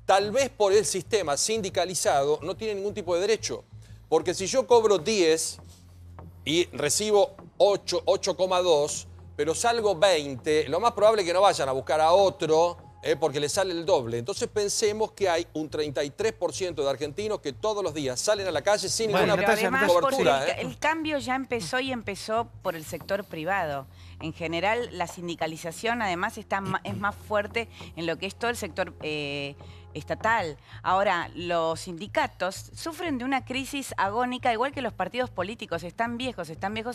[SPEAKER 1] tal vez por el sistema sindicalizado no tiene ningún tipo de derecho. Porque si yo cobro 10 y recibo 8,2, pero salgo 20, lo más probable es que no vayan a buscar a otro porque le sale el doble. Entonces pensemos que hay un 33% de argentinos que todos los días salen a la calle sin ninguna
[SPEAKER 9] Pero además,
[SPEAKER 1] cobertura.
[SPEAKER 9] porque el cambio ya empezó y empezó por el sector privado. En general, la sindicalización además es más fuerte en lo que es todo el sector estatal. Ahora, los sindicatos sufren de una crisis agónica, igual que los partidos políticos. Están viejos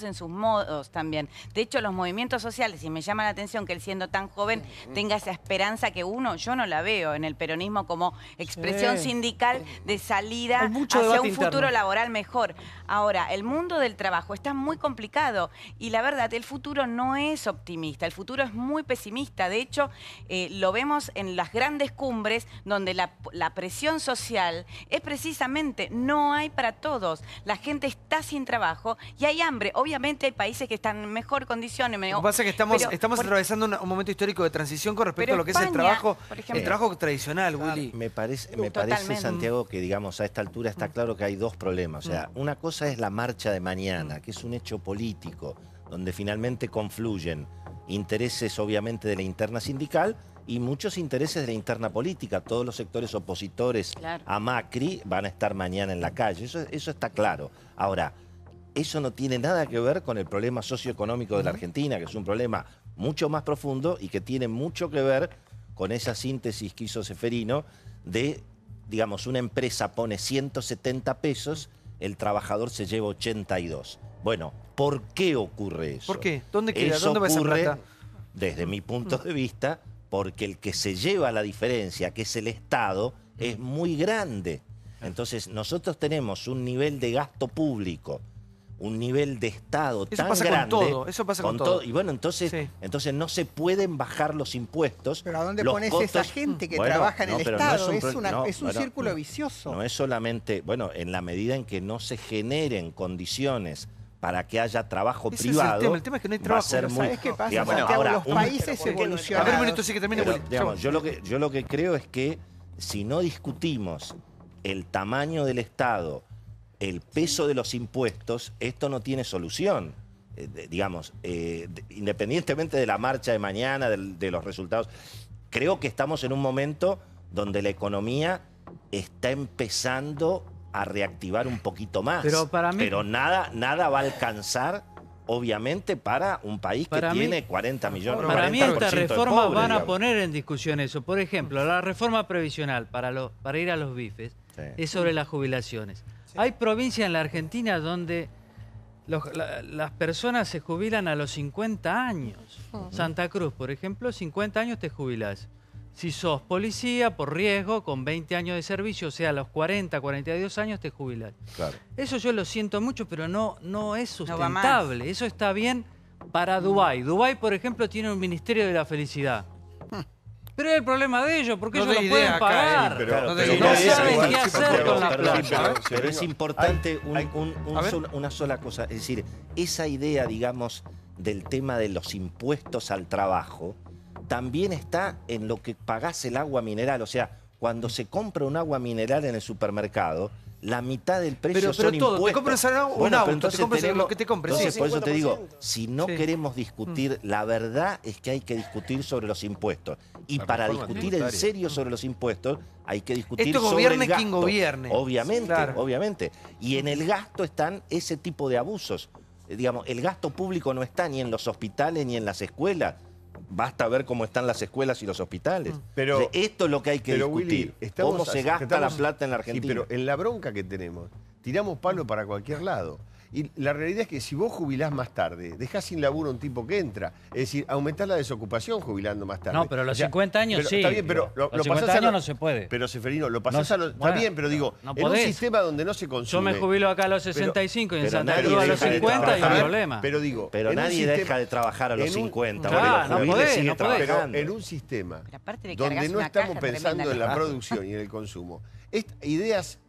[SPEAKER 9] en sus modos también. De hecho, los movimientos sociales, y me llama la atención que él siendo tan joven tenga esa esperanza que yo no la veo en el peronismo como expresión sindical de salida hacia un futuro laboral mejor. Ahora, el mundo del trabajo está muy complicado y la verdad, el futuro no es optimista, el futuro es muy pesimista. De hecho, lo vemos en las grandes cumbres donde la presión social es precisamente no hay para todos. La gente está sin trabajo y hay hambre. Obviamente hay países que están en mejor condiciones.
[SPEAKER 2] Lo que pasa es que estamos atravesando un momento histórico de transición con respecto a lo que es el trabajo tradicional, Willy.
[SPEAKER 6] Me parece, Santiago, que digamos a esta altura está claro que hay dos problemas. O sea, una cosa es la marcha de mañana, que es un hecho político, donde finalmente confluyen intereses obviamente de la interna sindical y muchos intereses de la interna política. Todos los sectores opositores a Macri van a estar mañana en la calle, eso está claro. Ahora, eso no tiene nada que ver con el problema socioeconómico de la Argentina, que es un problema mucho más profundo y que tiene mucho que ver con esa síntesis que hizo Ceferino de, digamos, una empresa pone 170 pesos, el trabajador se lleva 82. Bueno, ¿por qué ocurre eso?
[SPEAKER 2] ¿Por qué? ¿Dónde queda?
[SPEAKER 6] Eso
[SPEAKER 2] ¿Dónde va esa
[SPEAKER 6] ocurre,
[SPEAKER 2] plata?
[SPEAKER 6] desde mi punto de vista, porque el que se lleva la diferencia, que es el Estado, es muy grande. Entonces, nosotros tenemos un nivel de gasto público, un nivel de Estado
[SPEAKER 2] Eso
[SPEAKER 6] tan
[SPEAKER 2] pasa
[SPEAKER 6] grande.
[SPEAKER 2] con todo, eso pasa con todo.
[SPEAKER 6] Y bueno, entonces no se pueden bajar los impuestos.
[SPEAKER 15] Pero ¿a dónde
[SPEAKER 6] los
[SPEAKER 15] pones
[SPEAKER 6] costos?
[SPEAKER 15] esa gente que
[SPEAKER 6] Bueno,
[SPEAKER 15] trabaja en el
[SPEAKER 6] pero no
[SPEAKER 15] Estado?
[SPEAKER 6] es
[SPEAKER 15] Es un círculo vicioso.
[SPEAKER 6] No es solamente, bueno, en la medida en que no se generen condiciones para que haya trabajo
[SPEAKER 2] Ese es
[SPEAKER 6] privado,
[SPEAKER 2] el tema es que no hay
[SPEAKER 6] va a
[SPEAKER 2] trabajo.
[SPEAKER 6] ser muy...
[SPEAKER 15] ¿Sabes qué pasa,
[SPEAKER 6] digamos,
[SPEAKER 15] Santiago?
[SPEAKER 6] ahora,
[SPEAKER 15] Los países evolucionan.
[SPEAKER 2] A ver, un minuto, sí que termine.
[SPEAKER 6] pero,
[SPEAKER 2] Willy.
[SPEAKER 6] digamos, yo lo que creo es que si no discutimos el tamaño del Estado, el peso de los impuestos, esto no tiene solución. Independientemente de la marcha de mañana, de los resultados, creo que estamos en un momento donde la economía está empezando a reactivar un poquito más. Pero nada va a alcanzar, obviamente, para un país que tiene 40 millones.
[SPEAKER 12] Para mí estas reformas
[SPEAKER 6] pobres,
[SPEAKER 12] van a
[SPEAKER 6] digamos.
[SPEAKER 12] poner en discusión eso. Por ejemplo, la reforma previsional para ir a los bifes es sobre las jubilaciones. Hay provincias en la Argentina donde las personas se jubilan a los 50 años. Santa Cruz, por ejemplo, 50 años te jubilás. Si sos policía, por riesgo, con 20 años de servicio, o sea, a los 40, 42 años te jubilás.
[SPEAKER 6] Claro.
[SPEAKER 12] Eso yo lo siento mucho, pero no es
[SPEAKER 9] No va más.
[SPEAKER 12] sustentable. Eso está bien para Dubái. Dubái, por ejemplo, tiene un Ministerio de la Felicidad. Pero es el problema de ellos, porque ellos no pueden pagar. No saben qué hacer con la plata.
[SPEAKER 6] Pero es importante una sola cosa. Es decir, esa idea, digamos, del tema de los impuestos al trabajo, también está en lo que pagás el agua mineral. O sea, cuando se compra un agua mineral en el supermercado, la mitad del precio son
[SPEAKER 2] todo,
[SPEAKER 6] impuestos.
[SPEAKER 2] te compras un auto, te compras lo que te compres.
[SPEAKER 6] Entonces,
[SPEAKER 2] Sí,
[SPEAKER 6] por eso te
[SPEAKER 2] 50%.
[SPEAKER 6] digo, si no queremos discutir, la verdad es que hay que discutir sobre los impuestos. Y para discutir en serio sobre los impuestos, hay que discutir
[SPEAKER 2] Esto
[SPEAKER 6] sobre
[SPEAKER 2] gobierne
[SPEAKER 6] el gasto.
[SPEAKER 2] quien gobierne.
[SPEAKER 6] Obviamente,
[SPEAKER 2] Claro.
[SPEAKER 6] obviamente. Y en el gasto están ese tipo de abusos. digamos, el gasto público no está ni en los hospitales ni en las escuelas. Basta ver cómo están las escuelas y los hospitales.
[SPEAKER 21] Pero,
[SPEAKER 6] o sea, esto es lo que hay que discutir.
[SPEAKER 21] Willy,
[SPEAKER 6] cómo se gasta la plata en la Argentina.
[SPEAKER 21] Sí, pero en la bronca que tenemos, tiramos palo para cualquier lado. Y la realidad es que si vos jubilás más tarde, dejás sin laburo a un tipo que entra. Es decir, aumentás la desocupación jubilando más tarde.
[SPEAKER 8] No, pero a los 50 años sí.
[SPEAKER 21] Está bien, pero
[SPEAKER 8] los 50 años no se puede.
[SPEAKER 21] Pero Seferino, lo pasás a los...
[SPEAKER 8] Bueno,
[SPEAKER 21] está bien, pero digo,
[SPEAKER 8] no
[SPEAKER 21] en un
[SPEAKER 8] podés.
[SPEAKER 21] sistema donde no se consume...
[SPEAKER 12] Yo me jubilo acá a los 65 y en Santa
[SPEAKER 21] nadie
[SPEAKER 12] Cruz a los
[SPEAKER 21] deja de
[SPEAKER 12] 50 y
[SPEAKER 21] trabajar.
[SPEAKER 12] un problema.
[SPEAKER 21] Pero digo...
[SPEAKER 6] Pero
[SPEAKER 21] en un
[SPEAKER 6] nadie
[SPEAKER 21] sistema-
[SPEAKER 6] deja de trabajar a los
[SPEAKER 21] en un-
[SPEAKER 6] 50.
[SPEAKER 21] Claro,
[SPEAKER 6] porque los
[SPEAKER 21] no
[SPEAKER 6] jubiles
[SPEAKER 21] podés,
[SPEAKER 6] sigue
[SPEAKER 21] no podés.
[SPEAKER 6] trabajando.
[SPEAKER 21] Pero en un sistema
[SPEAKER 9] aparte le
[SPEAKER 21] donde
[SPEAKER 9] cargas
[SPEAKER 21] no
[SPEAKER 9] una
[SPEAKER 21] estamos
[SPEAKER 9] caja
[SPEAKER 21] pensando
[SPEAKER 9] tremenda.
[SPEAKER 21] en la producción y en el consumo, ideas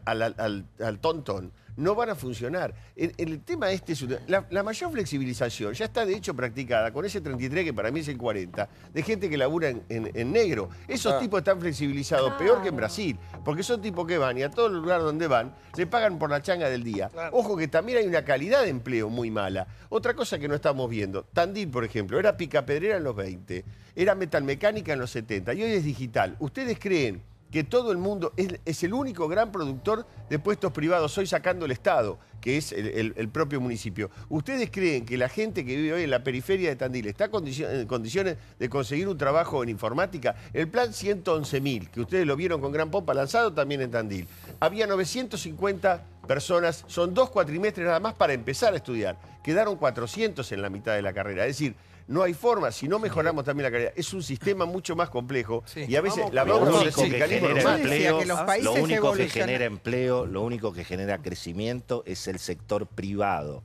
[SPEAKER 21] al tontón no van a funcionar. El tema este es la mayor flexibilización ya está de hecho practicada con ese 33 que para mí es el 40 de gente que labura en negro. Esos tipos están flexibilizados peor que en Brasil, porque son tipos que van y a todo lugar donde van le pagan por la changa del día. Ojo que también hay una calidad de empleo muy mala. Otra cosa que no estamos viendo, Tandil, por ejemplo, era picapedrera en los 20, era metalmecánica en los 70 y hoy es digital. ¿Ustedes creen que todo el mundo es el único gran productor de puestos privados hoy sacando el Estado, que es el propio municipio? ¿Ustedes creen que la gente que vive hoy en la periferia de Tandil está en condiciones de conseguir un trabajo en informática? El plan 111.000, que ustedes lo vieron con gran pompa, lanzado también en Tandil. Había 950 personas, son 2 cuatrimestres nada más para empezar a estudiar. Quedaron 400 en la mitad de la carrera. Es decir, no hay forma, si no mejoramos también la calidad. Es un sistema mucho más complejo y a veces la
[SPEAKER 6] Lo
[SPEAKER 21] bronca
[SPEAKER 6] único que genera empleo,
[SPEAKER 15] países
[SPEAKER 6] lo único que
[SPEAKER 15] evolucionan-
[SPEAKER 6] genera empleo, lo único que genera crecimiento es el sector privado.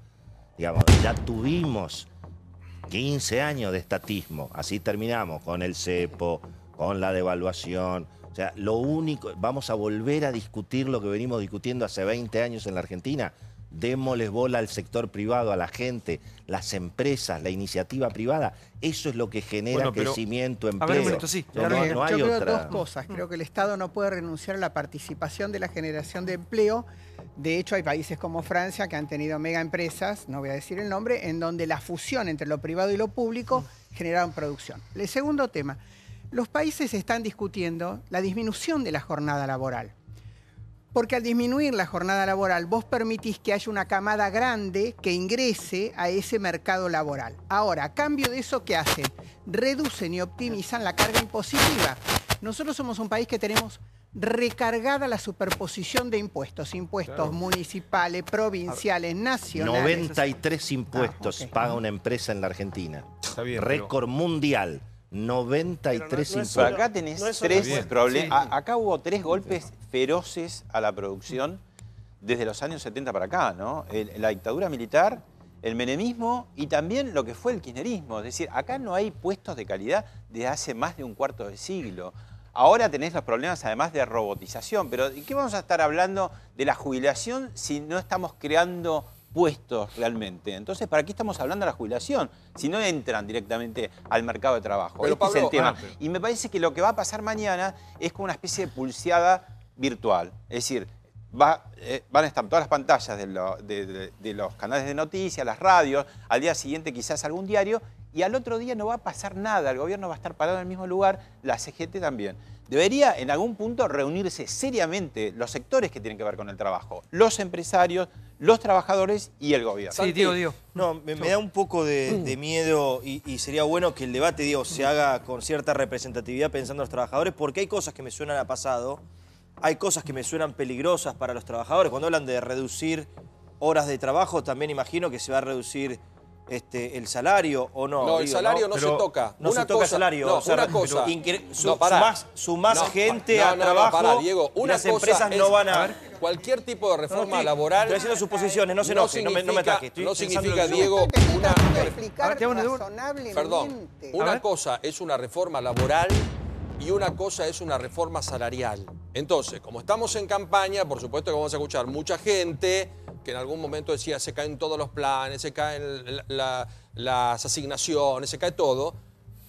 [SPEAKER 6] Digamos, ya tuvimos 15 años de estatismo, así terminamos con el cepo, con la devaluación. O sea, lo único, vamos a volver a discutir lo que venimos discutiendo hace 20 años en la Argentina. Démosles bola al sector privado, a la gente, las empresas, la iniciativa privada. Eso es lo que genera crecimiento, empleo. No hay
[SPEAKER 15] Yo creo
[SPEAKER 6] otra.
[SPEAKER 15] dos cosas. Creo que el Estado no puede renunciar a la participación de la generación de empleo. De hecho, hay países como Francia que han tenido mega empresas, no voy a decir el nombre, en donde la fusión entre lo privado y lo público generaron producción. El segundo tema, los países están discutiendo la disminución de la jornada laboral. Porque al disminuir la jornada laboral, vos permitís que haya una camada grande que ingrese a ese mercado laboral. Ahora, a cambio de eso, ¿qué hacen? Reducen y optimizan la carga impositiva. Nosotros somos un país que tenemos recargada la superposición de impuestos. Impuestos municipales, provinciales, nacionales.
[SPEAKER 6] 93 impuestos paga una empresa en la Argentina.
[SPEAKER 18] bien,
[SPEAKER 6] Récord mundial. 93 impuestos.
[SPEAKER 14] Pero acá tenés tres problemas. Acá hubo 3 golpes feroces a la producción desde los años 70 para acá, ¿no? La dictadura militar, el menemismo y también lo que fue el kirchnerismo. Es decir, acá no hay puestos de calidad desde hace más de un cuarto de siglo. Ahora tenés los problemas además de robotización, pero ¿de qué vamos a estar hablando de la jubilación si no estamos creando puestos realmente? Entonces, ¿para qué estamos hablando de la jubilación si no entran directamente al mercado de trabajo?
[SPEAKER 1] Pero,
[SPEAKER 14] Este es el
[SPEAKER 1] Pablo,
[SPEAKER 14] tema. Y me parece que lo que va a pasar mañana es como una especie de pulseada virtual. Es decir, van a estar todas las pantallas de los canales de noticias, las radios, al día siguiente quizás algún diario, y al otro día no va a pasar nada, el gobierno va a estar parado en el mismo lugar, la CGT también. Debería en algún punto reunirse seriamente los sectores que tienen que ver con el trabajo, los empresarios, los trabajadores y el gobierno.
[SPEAKER 2] Sí, Diego.
[SPEAKER 20] No, me da un poco de miedo y sería bueno que el debate, Diego, se haga con cierta representatividad pensando en los trabajadores, porque hay cosas que me suenan a pasado, hay cosas que me suenan peligrosas para los trabajadores. Cuando hablan de reducir horas de trabajo, también imagino que se va a reducir el salario o no.
[SPEAKER 1] No, el salario no se toca.
[SPEAKER 20] No se toca el salario.
[SPEAKER 1] No,
[SPEAKER 20] o sea,
[SPEAKER 1] una cosa.
[SPEAKER 20] Sumás gente al trabajo.
[SPEAKER 1] Pará, Diego.
[SPEAKER 20] Y
[SPEAKER 1] Una
[SPEAKER 20] las
[SPEAKER 1] cosa
[SPEAKER 20] empresas
[SPEAKER 1] es,
[SPEAKER 20] no van a...
[SPEAKER 1] Cualquier tipo de reforma laboral...
[SPEAKER 20] Estoy haciendo suposiciones, no se enoje, no me ataque.
[SPEAKER 1] No significa, Diego, una... Perdón. Una cosa es una reforma laboral y una cosa es una reforma salarial. Entonces, como estamos en campaña, por supuesto que vamos a escuchar mucha gente que en algún momento decía se caen todos los planes, se caen las asignaciones, se cae todo.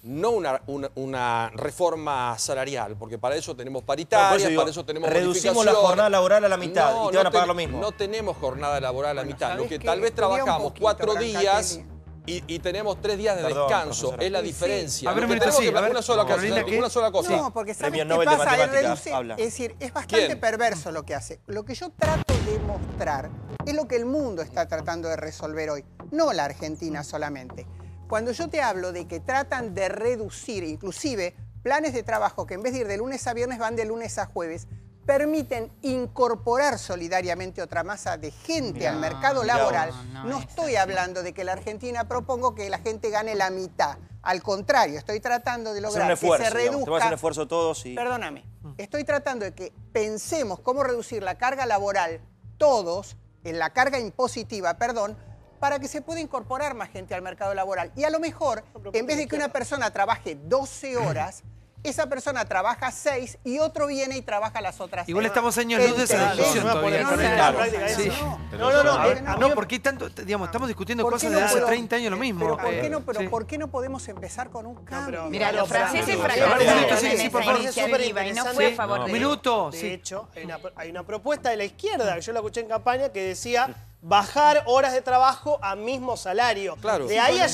[SPEAKER 1] No una reforma salarial, porque para eso tenemos paritarias, para eso tenemos
[SPEAKER 20] reducimos la jornada laboral a la mitad y te van a pagar lo mismo.
[SPEAKER 1] No tenemos jornada laboral a la mitad. Lo que tal vez trabajamos 4 días y tenemos 3 días de descanso.
[SPEAKER 20] profesora.
[SPEAKER 1] Es la diferencia.
[SPEAKER 2] A ver,
[SPEAKER 1] Lo que tenemos que
[SPEAKER 2] a ver,
[SPEAKER 1] una sola cosa. Una sola cosa.
[SPEAKER 15] No, porque ¿sabes
[SPEAKER 20] Premio
[SPEAKER 15] qué
[SPEAKER 20] Nobel de
[SPEAKER 15] pasa? Él
[SPEAKER 20] Matemáticas,
[SPEAKER 15] reduce,
[SPEAKER 20] habla.
[SPEAKER 15] es decir, es bastante
[SPEAKER 1] ¿Quién?
[SPEAKER 15] perverso lo que hace. Lo que yo trato demostrar es lo que el mundo está tratando de resolver hoy, no la Argentina solamente. Cuando yo te hablo de que tratan de reducir, inclusive planes de trabajo que en vez de ir de lunes a viernes van de lunes a jueves, permiten incorporar solidariamente otra masa de gente al mercado laboral. No estoy hablando de que la Argentina propongo que la gente gane la mitad. Al contrario, estoy tratando de lograr que se reduzca...
[SPEAKER 20] Te vas a hacer un esfuerzo todos y...
[SPEAKER 15] Perdóname. Estoy tratando de que pensemos cómo reducir la carga laboral todos, en la carga impositiva, perdón, para que se pueda incorporar más gente al mercado laboral. Y a lo mejor, en vez de que una persona trabaje 12 horas, esa persona trabaja 6 y otro viene y trabaja las otras 6.
[SPEAKER 2] Igual estamos años luz de esa discusión todavía. No, porque tanto, digamos, estamos discutiendo cosas de hace 30 años lo mismo.
[SPEAKER 15] ¿Por qué no podemos empezar con un cambio?
[SPEAKER 9] Mira, los franceses fracasaron en esa iniciativa y no fue a favor de
[SPEAKER 2] un minuto.
[SPEAKER 11] De hecho, hay una propuesta de la izquierda, que yo la escuché en campaña, que decía bajar horas de trabajo a mismo salario.
[SPEAKER 1] Claro.
[SPEAKER 11] De ahí a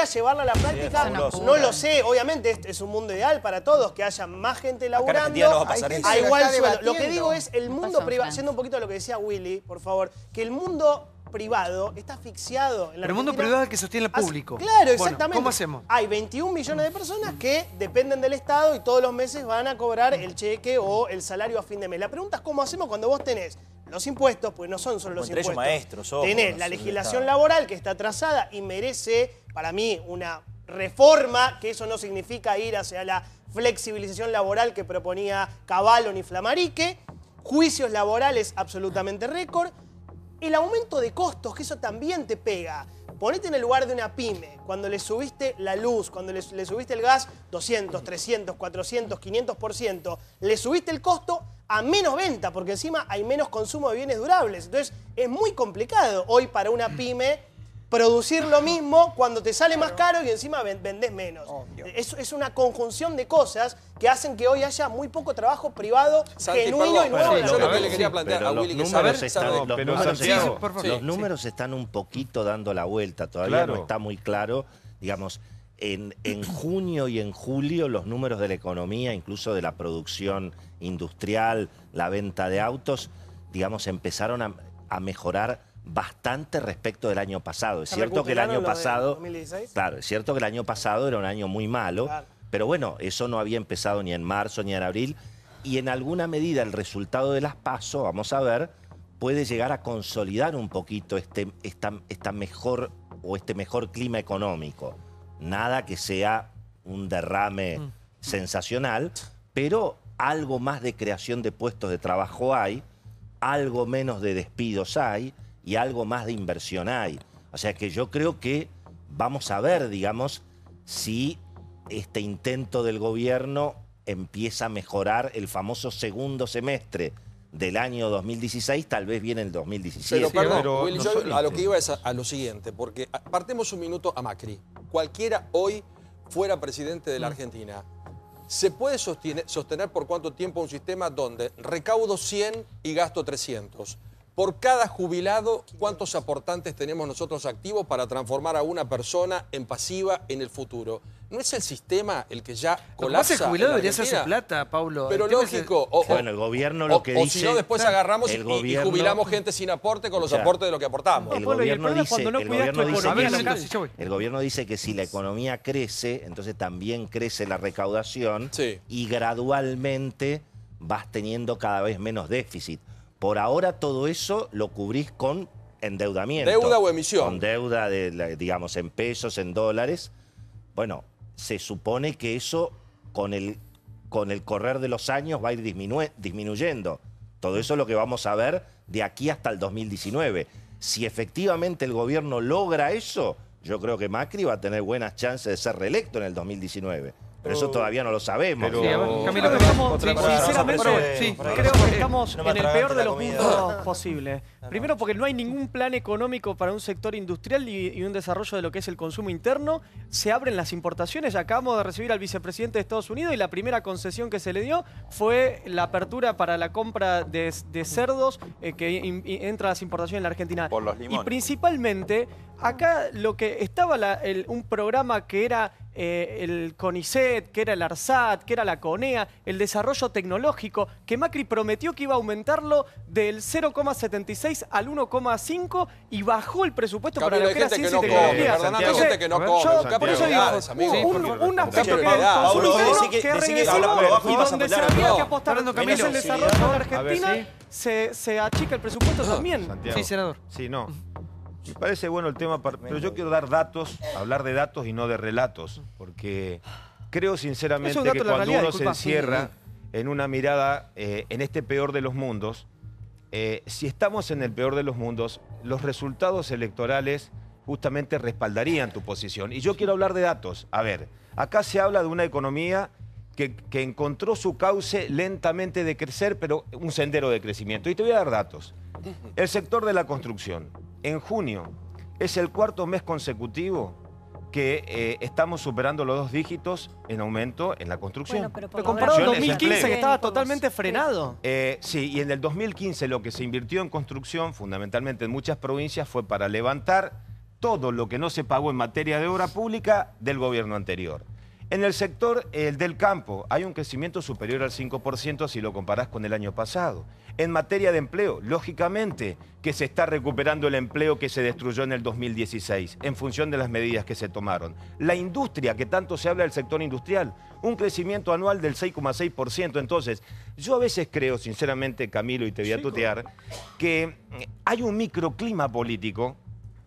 [SPEAKER 11] llevarla a la práctica, no lo sé. Obviamente es un mundo ideal para todos, que haya más gente laburando a igual sueldo. Lo que digo es, el mundo privado, yendo un poquito a lo que decía Willy, por favor, que el mundo privado está asfixiado.
[SPEAKER 2] Pero el mundo privado es el que sostiene el público.
[SPEAKER 11] Claro, exactamente.
[SPEAKER 2] Bueno, ¿cómo hacemos?
[SPEAKER 11] Hay 21 millones de personas que dependen del Estado y todos los meses van a cobrar el cheque o el salario a fin de mes. La pregunta es cómo hacemos cuando vos tenés los impuestos, pues no son solo los impuestos.
[SPEAKER 20] Maestros,
[SPEAKER 11] tenés la legislación laboral que está atrasada y merece, para mí, una reforma, que eso no significa ir hacia la flexibilización laboral que proponía Cavallo ni Flamarique, juicios laborales absolutamente récord, el aumento de costos, que eso también te pega. Ponete en el lugar de una pyme, cuando le subiste la luz, cuando le subiste el gas 200, 300, 400, 500%, le subiste el costo a menos venta, porque encima hay menos consumo de bienes durables. Entonces es muy complicado hoy para una pyme producir lo mismo cuando te sale más caro y encima vendés menos. Es una conjunción de cosas que hacen que hoy haya muy poco trabajo privado genuino y nuevo.
[SPEAKER 1] Yo lo que le quería plantear a Willy,
[SPEAKER 6] los números están un poquito dando la vuelta, todavía no está muy claro. Digamos, en junio y en julio los números de la economía, incluso de la producción industrial, la venta de autos, digamos, empezaron a mejorar bastante respecto del año pasado. Es cierto que el año pasado, claro, es cierto que el año pasado era un año muy malo, pero bueno, eso no había empezado ni en marzo ni en abril, y en alguna medida el resultado de las PASO, vamos a ver, puede llegar a consolidar un poquito esta mejor o este mejor clima económico. Nada que sea un derrame sensacional, pero algo más de creación de puestos de trabajo hay, algo menos de despidos hay, y algo más de inversión hay. O sea que yo creo que vamos a ver, digamos, si este intento del gobierno empieza a mejorar el famoso segundo semestre del año 2016, tal vez viene el 2017.
[SPEAKER 1] Pero perdón, Willy, yo a lo que iba es a lo siguiente, porque partemos un minuto a Macri. Cualquiera hoy fuera presidente de la Argentina, ¿se puede sostener por cuánto tiempo un sistema donde recaudo 100 y gasto 300? Por cada jubilado, ¿cuántos aportantes tenemos nosotros activos para transformar a una persona en pasiva en el futuro? ¿No es el sistema el que ya colapsa?
[SPEAKER 2] El jubilado debería hacerse plata, Paulo.
[SPEAKER 1] Pero lógico.
[SPEAKER 6] Bueno, el gobierno lo que dice...
[SPEAKER 1] O si no, después agarramos y jubilamos gente sin aporte con los aportes de lo que aportamos.
[SPEAKER 6] El gobierno dice que si la economía crece, entonces también crece la recaudación y gradualmente vas teniendo cada vez menos déficit. Por ahora todo eso lo cubrís con endeudamiento.
[SPEAKER 1] ¿Deuda o emisión?
[SPEAKER 6] Con deuda, digamos, en pesos, en dólares. Bueno, se supone que eso con el correr de los años va a ir disminuyendo. Todo eso es lo que vamos a ver de aquí hasta el 2019. Si efectivamente el gobierno logra eso, yo creo que Macri va a tener buenas chances de ser reelecto en el 2019. Pero eso todavía no lo sabemos.
[SPEAKER 13] Sinceramente, creo que estamos en el peor de los mundos posibles. Primero porque no hay ningún plan económico para un sector industrial y un desarrollo de lo que es el consumo interno. Se abren las importaciones. Acabamos de recibir al vicepresidente de Estados Unidos y la primera concesión que se le dio fue la apertura para la compra de cerdos que entra a las importaciones en la Argentina.
[SPEAKER 14] Por los limones.
[SPEAKER 13] Y principalmente, acá lo que estaba un programa que era el CONICET, que era el ARSAT, que era la CONEA, el desarrollo tecnológico, que Macri prometió que iba a aumentarlo del 0,76 al 1,5 y bajó el presupuesto para lo que era ciencia y tecnología.
[SPEAKER 1] Hay gente que no come.
[SPEAKER 13] Por eso digo, un aspecto que regresivo y donde se había que apostar en el desarrollo de Argentina, se achica el presupuesto también.
[SPEAKER 18] Santiago.
[SPEAKER 2] Sí, senador.
[SPEAKER 18] Sí, no. Me parece bueno el tema, pero yo quiero dar datos, hablar de datos y no de relatos, porque creo sinceramente que cuando uno se encierra en una mirada en este peor de los mundos, si estamos en el peor de los mundos, los resultados electorales justamente respaldarían tu posición. Y yo quiero hablar de datos. A ver, acá se habla de una economía que encontró su cauce lentamente de crecer, pero un sendero de crecimiento. Y te voy a dar datos. El sector de la construcción, en junio, es el cuarto mes consecutivo que estamos superando los 2 dígitos en aumento en la construcción.
[SPEAKER 13] Bueno, pero comparado con 2015, que estaba totalmente frenado.
[SPEAKER 18] Sí, y en el 2015 lo que se invirtió en construcción, fundamentalmente en muchas provincias, fue para levantar todo lo que no se pagó en materia de obra pública del gobierno anterior. En el sector del campo hay un crecimiento superior al 5% si lo comparás con el año pasado. En materia de empleo, lógicamente que se está recuperando el empleo que se destruyó en el 2016 en función de las medidas que se tomaron. La industria, que tanto se habla del sector industrial, un crecimiento anual del 6,6%. Entonces, yo a veces creo, sinceramente, Camilo, y te voy a tutear, que hay un microclima político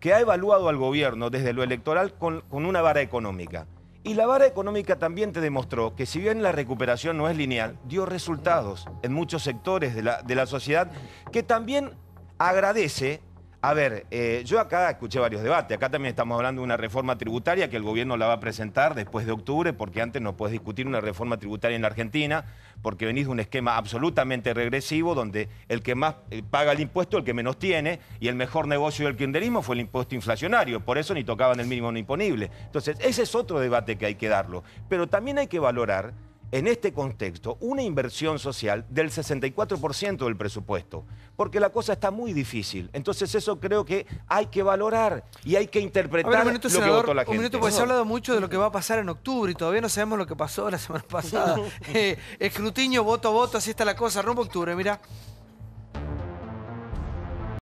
[SPEAKER 18] que ha evaluado al gobierno desde lo electoral con una vara económica. Y la vara económica también te demostró que si bien la recuperación no es lineal, dio resultados en muchos sectores de la sociedad que también agradece. A ver, yo acá escuché varios debates, acá también estamos hablando de una reforma tributaria que el gobierno la va a presentar después de octubre, porque antes no puedes discutir una reforma tributaria en la Argentina, porque venís de un esquema absolutamente regresivo, donde el que más paga el impuesto, el que menos tiene, y el mejor negocio del kirchnerismo fue el impuesto inflacionario, por eso ni tocaban el mínimo no imponible. Entonces, ese es otro debate que hay que darlo, pero también hay que valorar en este contexto una inversión social del 64% del presupuesto, porque la cosa está muy difícil. Entonces eso creo que hay que valorar y hay que interpretar lo que votó la gente.
[SPEAKER 2] Un minuto, porque se ha hablado mucho de lo que va a pasar en octubre y todavía no sabemos lo que pasó la semana pasada. Escrutinio, voto a voto, así está la cosa. Rumbo octubre, mira.